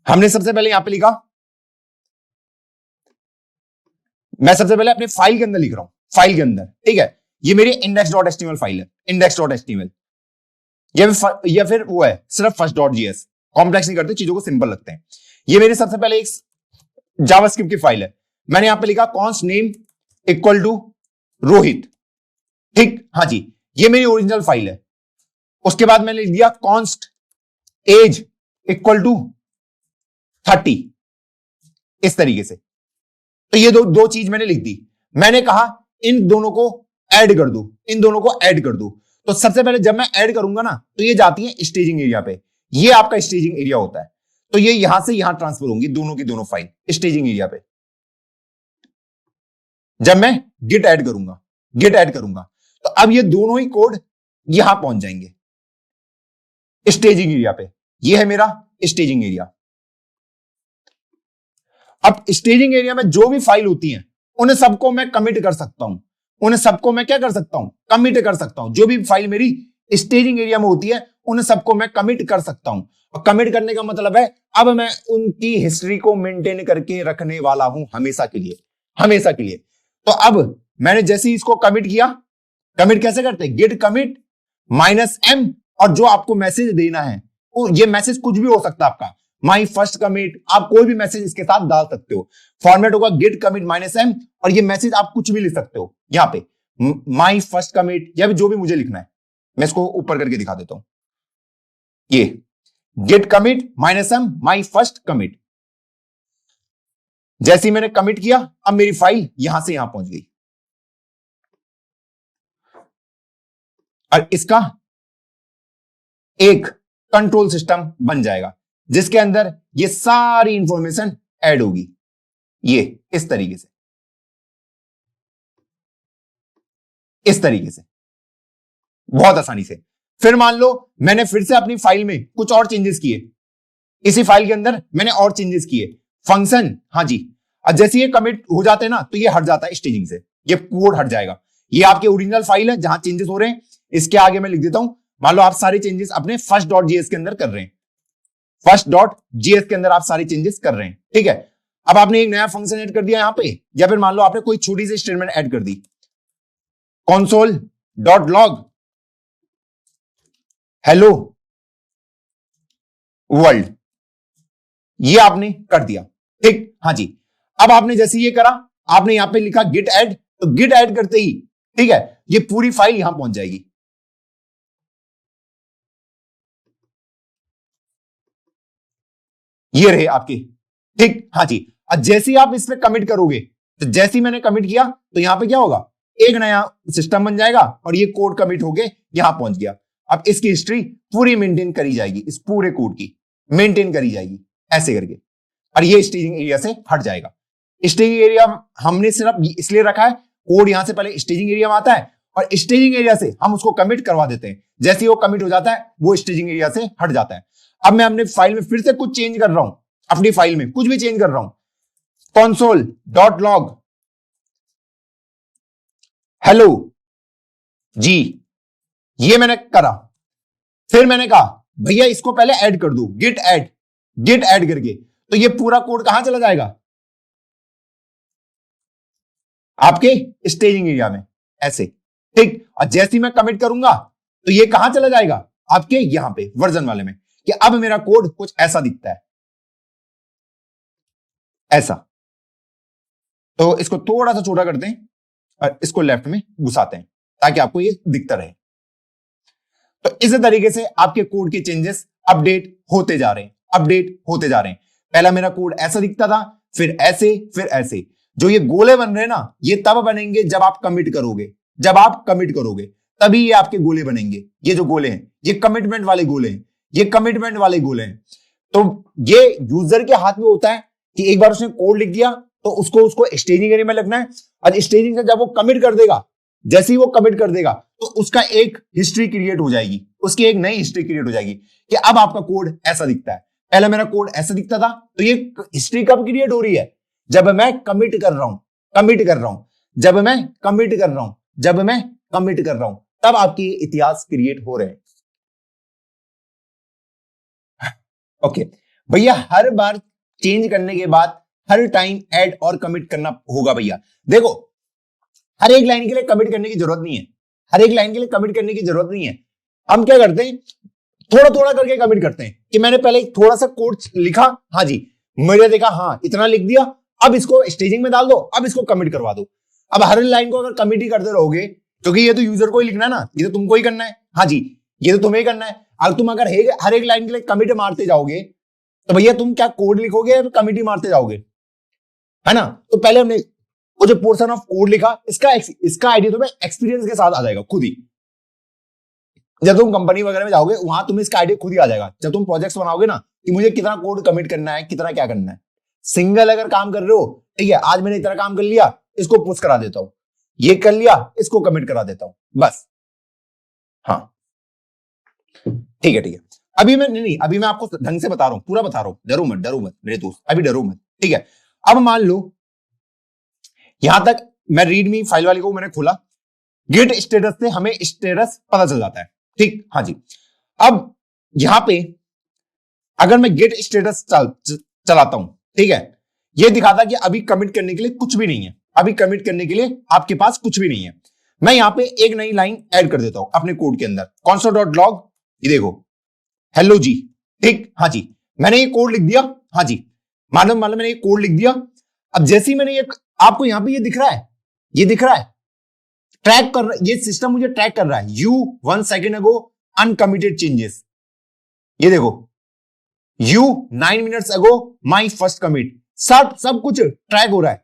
हमने सबसे पहले यहां पे लिखा, मैं सबसे पहले अपने फाइल के अंदर लिख रहा हूं, फाइल के अंदर, ठीक है। ये मेरी index.html फाइल है, index.html। या फिर वो है सिर्फ first.js, कॉम्प्लेक्स नहीं करते, चीजों को सिंपल लगते हैं। ये मेरी सबसे पहले एक जावास्क्रिप्ट की फाइल है, मैंने यहां पे लिखा const name equal to Rohit, ठीक, हाँ जी, ये मेरी ओरिजिनल फाइल है। उसके बाद मैंने लिख दिया const age इक्वल टू 30, इस तरीके से। तो ये दो चीज मैंने लिख दी। मैंने कहा इन दोनों को ऐड कर दो, इन दोनों को ऐड कर दो। तो सबसे पहले जब मैं ऐड करूंगा ना, तो ये जाती है स्टेजिंग एरिया पे, ये आपका स्टेजिंग एरिया होता है। तो ये यहां से यहां ट्रांसफर होंगी दोनों की दोनों फाइल स्टेजिंग एरिया पे। जब मैं गिट ऐड करूंगा, गिट ऐड करूंगा, तो अब ये दोनों ही कोड यहां पहुंच जाएंगे स्टेजिंग एरिया पे। ये है मेरा स्टेजिंग एरिया। अब स्टेजिंग एरिया में जो भी फाइल होती हैं उन्हें सबको मैं कमिट कर सकता हूं, उन्हें सबको मैं क्या कर सकता हूं, कमिट कर सकता हूं। जो भी फाइल मेरी स्टेजिंग एरिया में होती है उन्हें सबको मैं कमिट कर सकता हूं। और कमिट करने का मतलब है अब मैं उनकी हिस्ट्री को मेंटेन करके रखने वाला हूं हमेशा के लिए, हमेशा के लिए। तो अब मैंने जैसे ही इसको कमिट किया, कमिट कैसे करते हैं, गिट कमिट -m, और जो आपको मैसेज देना है ये मैसेज कुछ भी हो सकता है आपका, माई फर्स्ट कमिट, आप कोई भी मैसेज इसके साथ डाल सकते हो। फॉर्मेट होगा गिट कमिट -m, और ये मैसेज आप कुछ भी लिख सकते हो यहां पे, माई फर्स्ट कमिट, या भी जो भी मुझे लिखना है। मैं इसको ऊपर करके दिखा देता हूं, ये Git commit -m my first commit. जैसे ही मैंने कमिट किया, अब मेरी फाइल यहां से यहां पहुंच गई, और इसका एक कंट्रोल सिस्टम बन जाएगा जिसके अंदर ये सारी इंफॉर्मेशन ऐड होगी, ये इस तरीके से, इस तरीके से, बहुत आसानी से। फिर मान लो मैंने फिर से अपनी फाइल में कुछ और चेंजेस किए, इसी फाइल के अंदर मैंने और चेंजेस किए, फंक्शन, हाँ जी, और जैसे ये कमिट हो जाते हैं ना, तो ये हट जाता है स्टेजिंग से, ये कोड हट जाएगा। ये आपकी ओरिजिनल फाइल है जहां चेंजेस हो रहे हैं, इसके आगे मैं लिख देता हूं, मान लो आप सारे चेंजेस अपने first.js के अंदर कर रहे हैं, first.js के अंदर आप सारे चेंजेस कर रहे हैं, ठीक है। अब आपने एक नया फंक्शन ऐड कर दिया यहां पे, या फिर मान लो आपने कोई छोटी सी स्टेटमेंट ऐड कर दी, console.log हेलो वर्ल्ड, ये आपने कर दिया, ठीक, हाँ जी। अब आपने जैसे ये करा, आपने यहां पे लिखा गिट ऐड, तो गिट ऐड करते ही, ठीक है, ये पूरी फाइल यहां पहुंच जाएगी। ये रहे आपके, ठीक, हाँ जी। अब जैसे ही आप इसमें कमिट करोगे, तो जैसे ही मैंने कमिट किया, तो यहां पे क्या होगा, एक नया सिस्टम बन जाएगा, और ये कोड कमिट होके यहां पहुंच गया। अब इसकी हिस्ट्री पूरी मेंटेन करी जाएगी, इस पूरे कोड की मेंटेन करी जाएगी ऐसे करके, और ये स्टेजिंग एरिया से हट जाएगा। स्टेजिंग एरिया हमने सिर्फ इसलिए रखा है, कोड यहां से पहले स्टेजिंग एरिया में आता है, और स्टेजिंग एरिया से हम उसको कमिट करवा देते हैं। जैसे ही वो कमिट हो जाता है, वो स्टेजिंग एरिया से हट जाता है। अब मैं अपने फाइल में फिर से कुछ चेंज कर रहा हूं, अपनी फाइल में कुछ भी चेंज कर रहा हूं, console.log हेलो जी, ये मैंने करा। फिर मैंने कहा भैया इसको पहले ऐड कर दो, गिट ऐड, गिट ऐड करके, तो ये पूरा कोड कहां चला जाएगा, आपके स्टेजिंग एरिया में, ऐसे, ठीक। और जैसे ही मैं कमिट करूंगा, तो ये कहां चला जाएगा, आपके यहां पे वर्जन वाले में, कि अब मेरा कोड कुछ ऐसा दिखता है, ऐसा। तो इसको थोड़ा सा छोटा करते हैं और इसको लेफ्ट में घुसाते हैं ताकि आपको ये दिखता रहे। तो इस तरीके से आपके कोड के चेंजेस अपडेट होते जा रहे हैं, अपडेट होते जा रहे हैं। पहला मेरा कोड ऐसा दिखता था, फिर ऐसे, फिर ऐसे। जो ये गोले बन रहे हैं ना, ये तब बनेंगे जब आप कमिट करोगे, जब आप कमिट करोगे तभी ये आपके गोले बनेंगे। ये जो गोले हैं ये कमिटमेंट वाले गोले हैं, ये कमिटमेंट वाले गोले हैं। तो ये यूजर के हाथ में होता है कि एक बार उसने कोड लिख दिया तो उसको स्टेजिंग एरिया में लगना है, और स्टेजिंग से जब वो कमिट कर देगा, जैसे ही वो कमिट कर देगा तो उसका एक हिस्ट्री क्रिएट हो जाएगी, उसकी एक नई हिस्ट्री क्रिएट हो जाएगी कि अब आपका कोड ऐसा दिखता है। पहले मेरा कोड ऐसा दिखता था, तो ये हिस्ट्री कब क्रिएट हो रही है? जब मैं कमिट कर रहा हूं, कमिट कर रहा हूं, जब मैं कमिट कर रहा हूं, जब मैं कमिट कर रहा हूं, तब आपके इतिहास क्रिएट हो रहे हैं। ओके भैया, हर बार चेंज करने के बाद हर टाइम ऐड और कमिट करना होगा भैया। देखो, हर एक लाइन के लिए कमिट करने की जरूरत नहीं है, हर एक लाइन के लिए कमिट करने की जरूरत नहीं है। हम क्या करते हैं, थोड़ा थोड़ा करके कमिट करते हैं कि मैंने पहले थोड़ा सा कोड लिखा, हाँ जी, मुझे देखा, हाँ इतना लिख दिया, अब इसको स्टेजिंग में डाल दो, अब इसको कमिट करवा दो। अब हर लाइन को अगर कमिट ही करते रहोगे, क्योंकि ये तो यूजर को ही लिखना है ना, ये तो तुमको ही करना है, हाँ जी, ये तो तुम्हें ही करना है। अब तुम अगर हर एक लाइन के लिए कमिट मारते जाओगे तो भैया तुम क्या कोड लिखोगे या कमिट ही मारते जाओगे, है ना? तो पहले हमने वो जो पोर्शन ऑफ कोड लिखा, इसका आइडिया तुम्हें एक्सपीरियंस के साथ आ जाएगा खुद ही। जब तुम कंपनी वगैरह में जाओगे वहां तुम्हें इसका आइडिया खुद ही आ जाएगा। जब तुम प्रोजेक्ट्स बनाओगे ना कि मुझे कितना कोड कमिट करना है, कितना क्या करना है। सिंगल अगर काम कर रहे हो, ठीक है, आज मैंने इतना काम कर लिया, इसको पुश करा देता हूं, ये कर लिया, इसको कमिट करा देता हूं, बस। हाँ ठीक है, ठीक है। अभी मैं नहीं, अभी मैं आपको ढंग से बता रहा हूं, पूरा बता रहा हूं, डरो मत, डरो मत मेरे दोस्त, अभी डरो मत, ठीक है। अब मान लो यहां तक मैं रीडमी फाइल वाली को मैंने खोला, गेट स्टेटस से हमें स्टेटस पता चल जाता है, ठीक, हाँ जी। अब यहां पे अगर मैं गेट स्टेटस चलाता हूं, ठीक है, ये दिखाता कि अभी कमिट करने के लिए कुछ भी नहीं है, अभी कमिट करने के लिए आपके पास कुछ भी नहीं है। मैं यहां पे एक नई लाइन ऐड कर देता हूं अपने कोड के अंदर, console.log, ये देखो, हेलो जी, ठीक, हाँ जी, मैंने ये कोड लिख दिया, हाँ जी, मालूम मैंने ये कोड लिख दिया। अब जैसे ही मैंने ये, आपको यहां पे ये दिख रहा है, ये दिख रहा है, ट्रैक कर रहा है, ये सिस्टम मुझे ट्रैक कर रहा है, you 1 second ago uncommitted changes, ये देखो, you 9 minutes ago my first commit, सब कुछ ट्रैक हो रहा है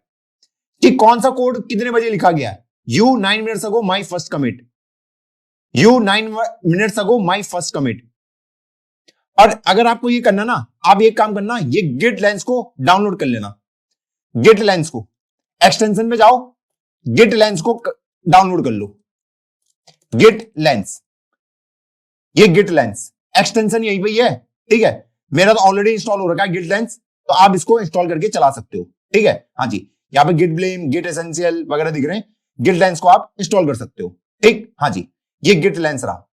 कि कौन सा कोड कितने बजे लिखा गया है। You 9 minutes ago my first commit, you 9 minutes ago my first commit. और अगर आपको ये करना ना, आप एक काम करना, ये गिट लेंस को डाउनलोड कर लेना, गिट लेंस को, एक्सटेंशन में जाओ, गिट लेंस को डाउनलोड कर लो, गिट लेंस, ये गिट लेंस एक्सटेंशन यहीं पे ही है, ठीक है, मेरा तो ऑलरेडी इंस्टॉल हो रखा है गिट लेंस, तो आप इसको इंस्टॉल करके चला सकते हो, ठीक है, हाँ जी। यहाँ पे गिट ब्लेम, गिट एसेंशियल वगैरह दिख रहे हैं, गिट लेंस को आप इंस्टॉल कर सकते हो, ठीक, हाँ जी। ये गिट लेंस रहा,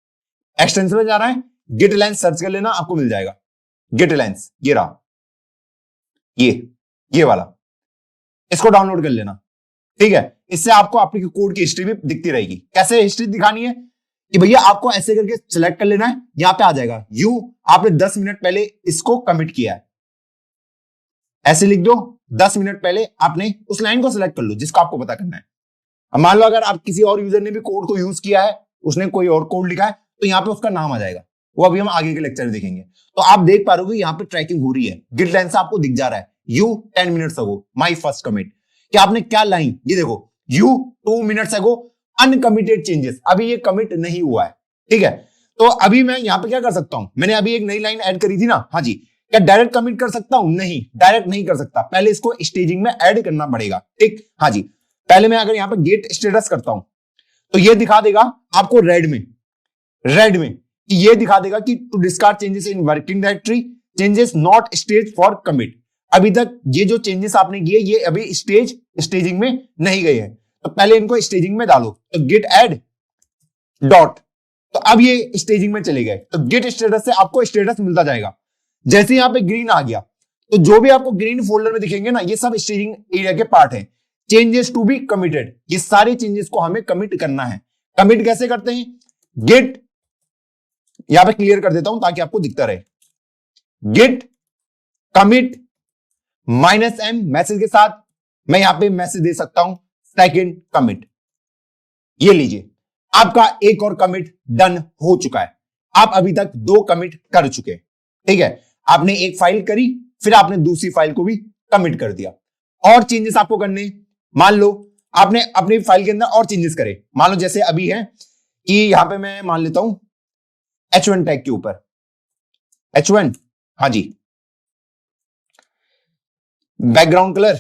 एक्सटेंशन में जा रहा है, गिट लेंस सर्च कर लेना, आपको मिल जाएगा, गिट लेंस, ये रहा, ये वाला, इसको डाउनलोड कर लेना, ठीक है। इससे आपको आपके कोड की हिस्ट्री भी दिखती रहेगी। कैसे हिस्ट्री दिखानी है कि भैया आपको ऐसे करके सिलेक्ट कर लेना है, यहां पे आ जाएगा, यू आपने 10 मिनट पहले इसको कमिट किया है, ऐसे लिख दो, 10 मिनट पहले आपने उस लाइन को सिलेक्ट कर लो जिसको आपको पता करना है। अब मान लो अगर आप किसी और यूजर ने भी कोड को यूज किया है, उसने कोई और कोड लिखा है, तो यहाँ पे उसका नाम आ जाएगा, वो अभी हम आगे के लेक्चर में देखेंगे। तो आप देख पा रहे हो यहाँ पे ट्रैकिंग हो रही है, गिट लेंस आपको दिख जा रहा है, you 10 minutes ago my first commit, कि आपने क्या लाइन, ये देखो, you 2 minutes ago uncommitted changes, अभी ये कमिट नहीं हुआ है, ठीक है। तो अभी मैं यहाँ पे क्या कर सकता हूं, मैंने अभी एक नई लाइन ऐड करी थी ना, हाँ जी, क्या डायरेक्ट कमिट कर सकता हूं? नहीं, डायरेक्ट नहीं कर सकता, पहले इसको स्टेजिंग में ऐड करना पड़ेगा, ठीक, हाँ जी। पहले मैं अगर यहाँ पे गेट स्टेटस करता हूं तो ये दिखा देगा आपको रेड में कि ये दिखा देगा कि to discard changes in working directory, changes not stage for commit. अभी तक ये जो चेंजेस आपने किए ये अभी स्टेजिंग में नहीं गए हैं, तो पहले इनको स्टेजिंग में डालो, तो गेट ऐड डॉट, तो अब ये स्टेजिंग में चले गए, तो गेट स्टेटस से आपको स्टेटस मिलता जाएगा। जैसे यहां पे ग्रीन आ गया तो जो भी आपको ग्रीन फोल्डर में दिखेंगे ना, ये सब स्टेजिंग एरिया के पार्ट है। चेंजेस टू बी कमिटेड, ये सारे चेंजेस को हमें कमिट करना है। कमिट कैसे करते हैं, गेट, यहां पे क्लियर कर देता हूं ताकि आपको दिखता रहे, गेट कमिट -m मैसेज के साथ मैं यहां पे मैसेज दे सकता हूं सेकंड कमिट। ये लीजिए, आपका एक और कमिट डन हो चुका है। आप अभी तक 2 कमिट कर चुके हैं, ठीक है। आपने एक फाइल करी, फिर आपने दूसरी फाइल को भी कमिट कर दिया। और चेंजेस आपको करने, मान लो आपने अपनी फाइल के अंदर और चेंजेस करे, मान लो जैसे अभी है कि यहां पे मैं मान लेता हूं H1 टैग के ऊपर H1, हाँ जी, बैकग्राउंड कलर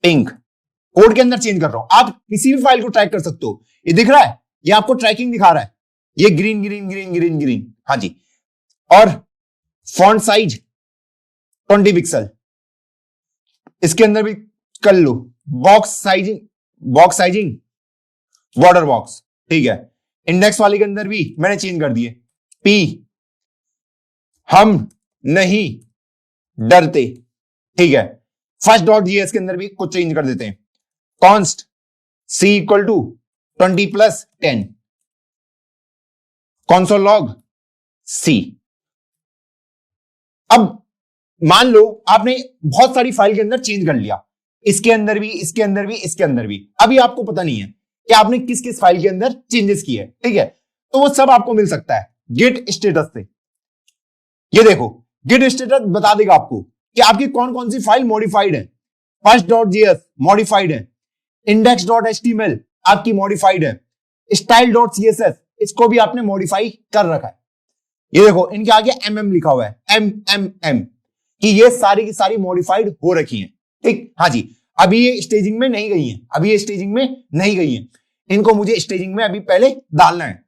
पिंक, कोड के अंदर चेंज कर रहा हूं। आप किसी भी फाइल को ट्रैक कर सकते हो, ये दिख रहा है, ये आपको ट्रैकिंग दिखा रहा है, ये green green green green green, हाँ जी। और फॉन्ट साइज 20 पिक्सल, इसके अंदर भी कर लो। बॉक्स साइजिंग बॉर्डर बॉक्स, ठीक है। इंडेक्स वाले के अंदर भी मैंने चेंज कर दिए, पी हम नहीं डरते, ठीक है। फर्स्ट डॉट जीएस के अंदर भी कुछ चेंज कर देते हैं, const C equal to 20+10, console log C. अब मान लो आपने बहुत सारी फाइल के अंदर चेंज कर लिया, इसके अंदर भी, इसके अंदर भी, इसके अंदर भी, अभी आपको पता नहीं है कि आपने किस किस फाइल के अंदर चेंजेस किए, ठीक है। तो वो सब आपको मिल सकता है गिट स्टेटस से। ये देखो गिट स्टेटस बता देगा आपको कि आपकी कौन कौन सी फाइल मॉडिफाइड है। फर्स्ट डॉट जीएस मॉडिफाइड है, इंडेक्स डॉट एचटीएमएल आपकी मॉडिफाइड है, स्टाइल डॉट सीएसएस इसको भी आपने मॉडिफाई कर रखा है। ये देखो इनके आगे एमएम लिखा हुआ है, एम कि ये सारी की सारी मॉडिफाइड हो रखी हैं, ठीक, हाँ जी। अभी ये स्टेजिंग में नहीं गई है, अभी ये स्टेजिंग में नहीं गई है, इनको मुझे स्टेजिंग में अभी पहले डालना है।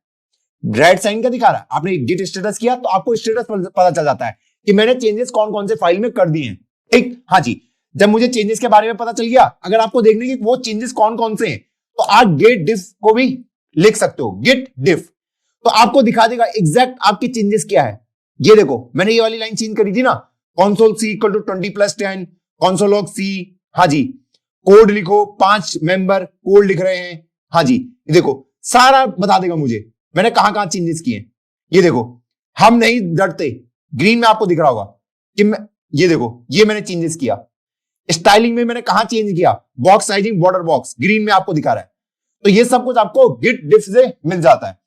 रेड साइन का दिखा रहा है, आपने गिट स्टेटस किया तो आपको स्टेटस पता चल जाता है कि मैंने चेंजेस कौन कौन से फाइल में कर दिए हैं, ठीक, हाँ जी। जब मुझे चेंजेस के बारे में पता चल गया, अगर आपको देखने की वो चेंजेस कौन कौन से हैं, तो आप गेट डिफ को भी लिख सकते हो, गिट डिफ, तो आपको दिखा देगा एग्जैक्ट आपके चेंजेस क्या है। ये देखो मैंने ये वाली लाइन चेंज करी थी ना, console C equal to 20+10, console log C, हाँ जी, कोड लिखो, 5 मेंबर कोड लिख रहे हैं, हाँ जी। ये देखो सारा बता देगा मुझे मैंने कहां कहां चेंजेस किए। ये देखो हम नहीं डरते, ग्रीन में आपको दिख रहा होगा कि मैं, ये देखो ये मैंने चेंजेस किया। स्टाइलिंग में मैंने कहां चेंज किया, box sizing border box, green में आपको दिखा रहा है। तो ये सब कुछ आपको गिट डिफ से मिल जाता है।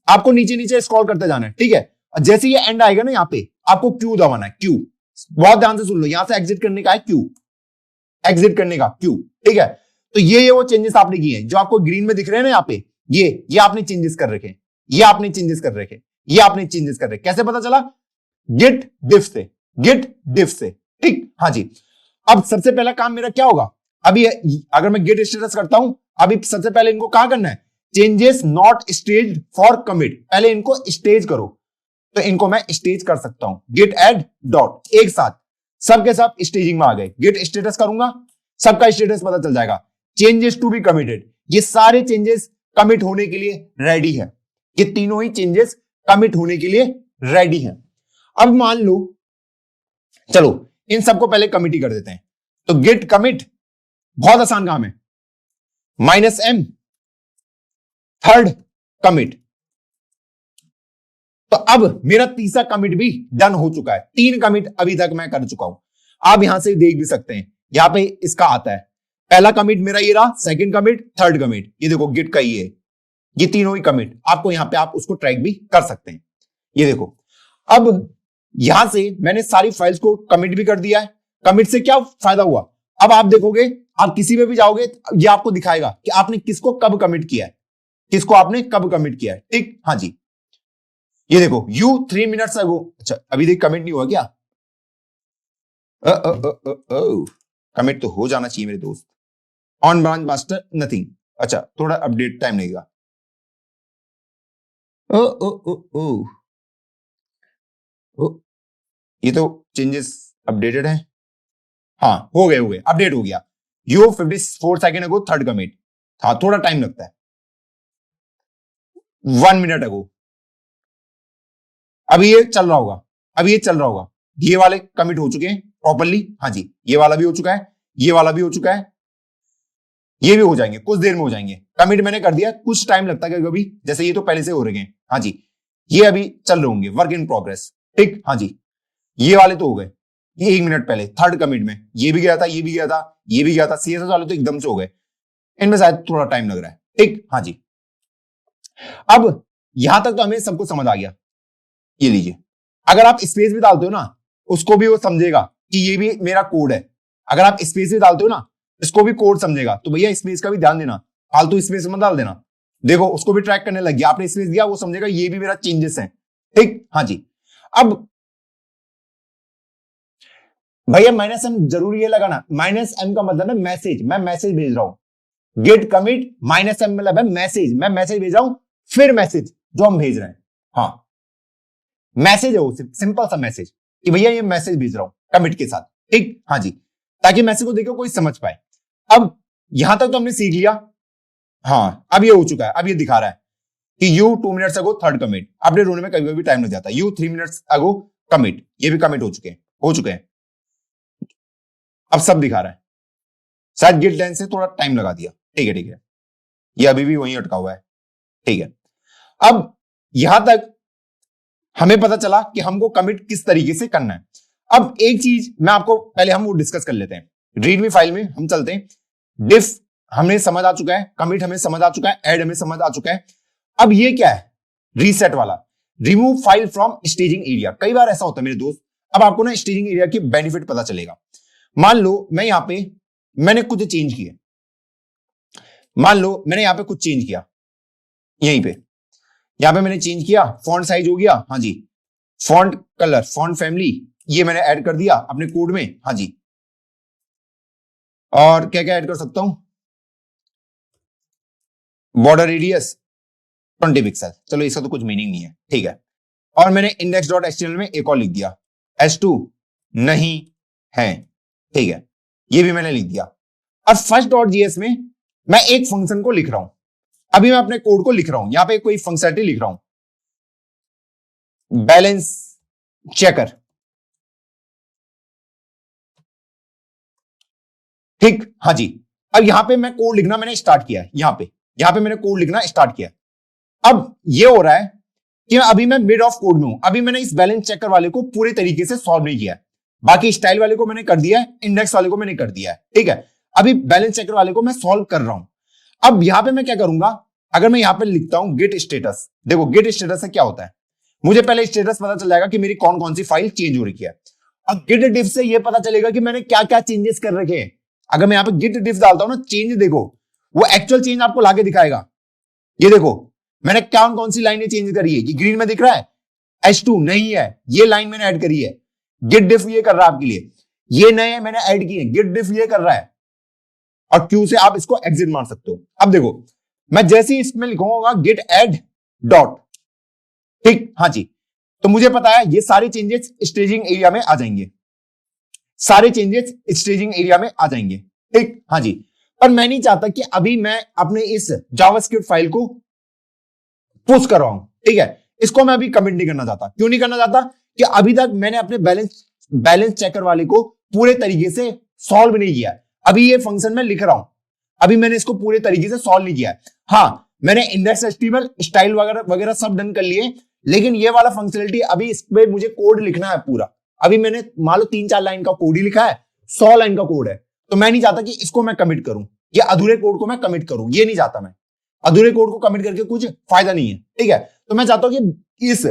आपको नीचे नीचे स्क्रॉल करते जाना है, ठीक है। जैसे ये एंड आएगा ना, यहाँ पे आपको क्यू दबाना है, क्यू, बहुत ध्यान से सुन लो, यहां से एग्जिट करने का है क्यू, एग्जिट करने का क्यू, ठीक है। तो ये वो चेंजेस आपने किए हैं जो आपको ग्रीन में दिख रहे हैं ना, यहाँ पे ये आपने चेंजेस कर रखे, ये आपने चेंजेस कर रखे, ये आपने चेंजेस कर रखे। कैसे पता चला? गिट डिफ से, गिट डिफ से, ठीक, हाँ जी। अब सबसे पहला काम मेरा क्या होगा, अभी अगर मैं गिट स्टेटस करता हूं, अभी सबसे पहले इनको कहां करना है, changes not stage for commit, पहले इनको स्टेज करो। तो इनको मैं स्टेज कर सकता हूं, गिट एड डॉट, एक साथ सबके सब स्टेजिंग में आ गए। गिट स्टेटस करूंगा, सबका स्टेटस पता चल जाएगा। चेंजेस टू बी कमिटेड, ये सारे चेंजेस कमिट होने के लिए रेडी है, ये तीनों ही चेंजेस कमिट होने के लिए रेडी है। अब मान लो, चलो इन सबको पहले कमिट ही कर देते हैं। तो गिट कमिट बहुत आसान काम है, -m थर्ड कमिट। तो अब मेरा तीसरा कमिट भी डन हो चुका है, 3 कमिट अभी तक मैं कर चुका हूं। आप यहां से देख भी सकते हैं, यहां पे इसका आता है, पहला कमिट मेरा ये रहा, सेकंड कमिट, थर्ड कमिट, ये देखो गिट का ये है, ये तीनों ही कमिट आपको यहां पे आप उसको ट्रैक भी कर सकते हैं। ये देखो अब यहां से मैंने सारी फाइल्स को कमिट भी कर दिया है। कमिट से क्या फायदा हुआ, अब आप देखोगे, आप किसी में भी जाओगे, ये आपको दिखाएगा कि आपने किसको कब कमिट किया है, किसको आपने कब कमिट किया है, ठीक, हाँ जी। ये देखो यू 3 मिनट्स अगो, अच्छा अभी देख कमिट नहीं हुआ क्या, कमिट तो हो जाना चाहिए मेरे दोस्त। ऑन ब्रांच मास्टर नथिंग, अच्छा थोड़ा अपडेट टाइम लगेगा। ओ ओ ओ ओ ओ ये तो चेंजेस अपडेटेड है, हाँ हो गए अपडेट हो गया। You 54 second ago third commit, हाँ थोड़ा टाइम लगता है, 1 मिनट अगो, अभी ये चल रहा होगा, अभी ये चल रहा होगा। ये वाले कमिट हो चुके हैं प्रॉपर्ली, हाँ जी, ये वाला भी हो चुका है, ये वाला भी हो चुका है, ये भी हो जाएंगे, कुछ देर में हो जाएंगे। कमिट मैंने कर दिया, कुछ टाइम लगता है कभी, जैसे ये तो पहले से हो रहे हैं, हाँ जी, ये अभी चल रहे होंगे, वर्क इन प्रोग्रेस, ठीक, हाँ जी। ये वाले तो हो गए, ये 1 मिनट पहले थर्ड कमिट में ये भी गया था, ये भी गया था, ये भी गया था, सीएसएस वाले तो एकदम से हो गए, इनमें शायद थोड़ा टाइम लग रहा है, ठीक, हाँ जी। अब यहां तक तो हमें सबको समझ आ गया। ये लीजिए, अगर आप स्पेस भी डालते हो ना, उसको भी वो समझेगा कि ये भी मेरा कोड है। अगर आप स्पेस भी डालते हो ना, इसको भी कोड समझेगा, तो भैया स्पेस का भी ध्यान देना, फालतू स्पेस मत डाल देना। देखो उसको भी ट्रैक करने लग गया, आपने स्पेस दिया वो समझेगा ये भी मेरा चेंजेस है, ठीक। हाँ जी, अब भैया माइनस एम जरूरी है लगाना, माइनस एम का मतलब है मैसेज, मैं मैसेज भेज रहा हूं। गेट कमिट माइनस एम मतलब है मैसेज, मैं मैसेज भेज रहा हूं, फिर मैसेज जो हम भेज रहे हैं, हाँ मैसेज है वो, सिंपल सा मैसेज कि भैया ये मैसेज भेज रहा हूं कमिट के साथ, ठीक। हाँ जी, ताकि मैसेज को देखो कोई समझ पाए। अब यहां तक तो हमने सीख लिया, हाँ अब ये हो चुका है, अब ये दिखा रहा है कि you 2 minutes ago third commit, update होने में कभी कभी टाइम लग जाता है, यू 3 मिनट्स अगो कमिट, ये भी कमिट हो चुके हैं। अब सब दिखा रहा है, शायद गिट लाइन से थोड़ा टाइम लगा दिया, ठीक है, ये अभी भी वहीं अटका हुआ है, ठीक है। अब यहां तक हमें पता चला कि हमको कमिट किस तरीके से करना है। अब एक चीज मैं आपको पहले हम वो डिस्कस कर लेते हैं, रीडमी फाइल में हम चलते हैं। डिफ हमें समझ आ चुका है, कमिट हमें समझ आ चुका है, ऐड हमें समझ आ चुका है। अब ये क्या है, रीसेट वाला, remove file from staging area. कई बार ऐसा होता है मेरे दोस्त, अब आपको ना स्टेजिंग एरिया की बेनिफिट पता चलेगा। मान लो मैं यहां पे मैंने कुछ चेंज किया, मान लो मैंने यहां पे कुछ चेंज किया, यहां पे मैंने चेंज किया, फॉन्ट साइज हो गया, हाँ जी, फॉन्ट कलर, फॉन्ट फैमिली, ये मैंने ऐड कर दिया अपने कोड में, हाँ जी। और क्या क्या ऐड कर सकता हूं, बॉर्डर रेडियस 20 पिक्सल, चलो इसका तो कुछ मीनिंग नहीं है, ठीक है। और मैंने index.html में एक और लिख दिया, h2 नहीं है, ठीक है, ये भी मैंने लिख दिया। अब first.js में मैं एक फंक्शन को लिख रहा हूं, अभी मैं अपने कोड को लिख रहा हूं, यहां पे कोई फंक्शनलिटी लिख रहा हूं, बैलेंस चेकर, ठीक। हाँ जी, अब यहां पे मैं कोड लिखना मैंने स्टार्ट किया है, यहां पे मैंने कोड लिखना स्टार्ट किया। अब ये हो रहा है कि अभी मैं मिड ऑफ कोड में हूं, अभी मैंने इस बैलेंस चेकर वाले को पूरे तरीके से सॉल्व नहीं किया है, बाकी स्टाइल वाले को मैंने कर दिया है, इंडेक्स वाले को मैंने कर दिया है, ठीक है। अभी बैलेंस चेकर वाले को मैं सॉल्व कर रहा हूं। अब यहां पे मैं क्या करूंगा, अगर मैं यहां पे लिखता हूं गेट स्टेटस, देखो गेट स्टेटस से क्या होता है, मुझे पहले स्टेटस पता चल जाएगा कि मेरी कौन कौन सी फाइल चेंज हो रही है, और गेट डिफ से यह पता चलेगा कि मैंने क्या क्या चेंजेस कर रखे हैं। अगर मैं यहां पे गेट डिफ डालता हूं ना, चेंज देखो, वो एक्चुअल चेंज आपको लाके दिखाएगा। ये देखो मैंने कौन कौन सी लाइनें चेंज करी है, ये ग्रीन में दिख रहा है, H2 नहीं है, ये लाइन मैंने ऐड करी है, गिट डिफ ये कर रहा है आपके लिए, ये नए मैंने ऐड किए, गिट डिफ ये कर रहा है, और क्यू से आप इसको एग्जिट मार सकते हो। अब देखो मैं जैसे ही इसमें लिखूंगा गिट एड डॉट, ठीक, हाँ जी, तो मुझे पता है ये सारे चेंजेस स्टेजिंग एरिया में आ जाएंगे, सारे चेंजेस स्टेजिंग एरिया में आ जाएंगे, ठीक। हाँ जी, पर मैं नहीं चाहता कि अभी मैं अपने इस जावास्क्रिप्ट फाइल को पुश कर रहा हूं, ठीक है, इसको मैं अभी कमिट नहीं करना चाहता। क्यों नहीं करना चाहता, कि अभी तक मैंने अपने बैलेंस चेकर वाले को पूरे तरीके से सॉल्व नहीं किया। अभी ये फंक्शन में लिख रहा हूं, अभी मैंने इसको पूरे तरीके से सॉल्व नहीं किया। हाँ मैंने इंडेक्स एचटीएमएल स्टाइल वगैरह वगैरह सब डन कर लिए, लेकिन ये वाला फंक्शनलिटी अभी इस पे मुझे कोड लिखना है पूरा। अभी मैंने मान लो 3-4 लाइन का कोड ही लिखा है, 100 लाइन का कोड है, तो मैं नहीं चाहता कि इसको मैं कमिट करूं, या अधूरे कोड को मैं कमिट करूं, ये नहीं चाहता मैं। अधूरे कोड को कमिट करके कुछ फायदा नहीं है, ठीक है। तो मैं चाहता हूं कि इस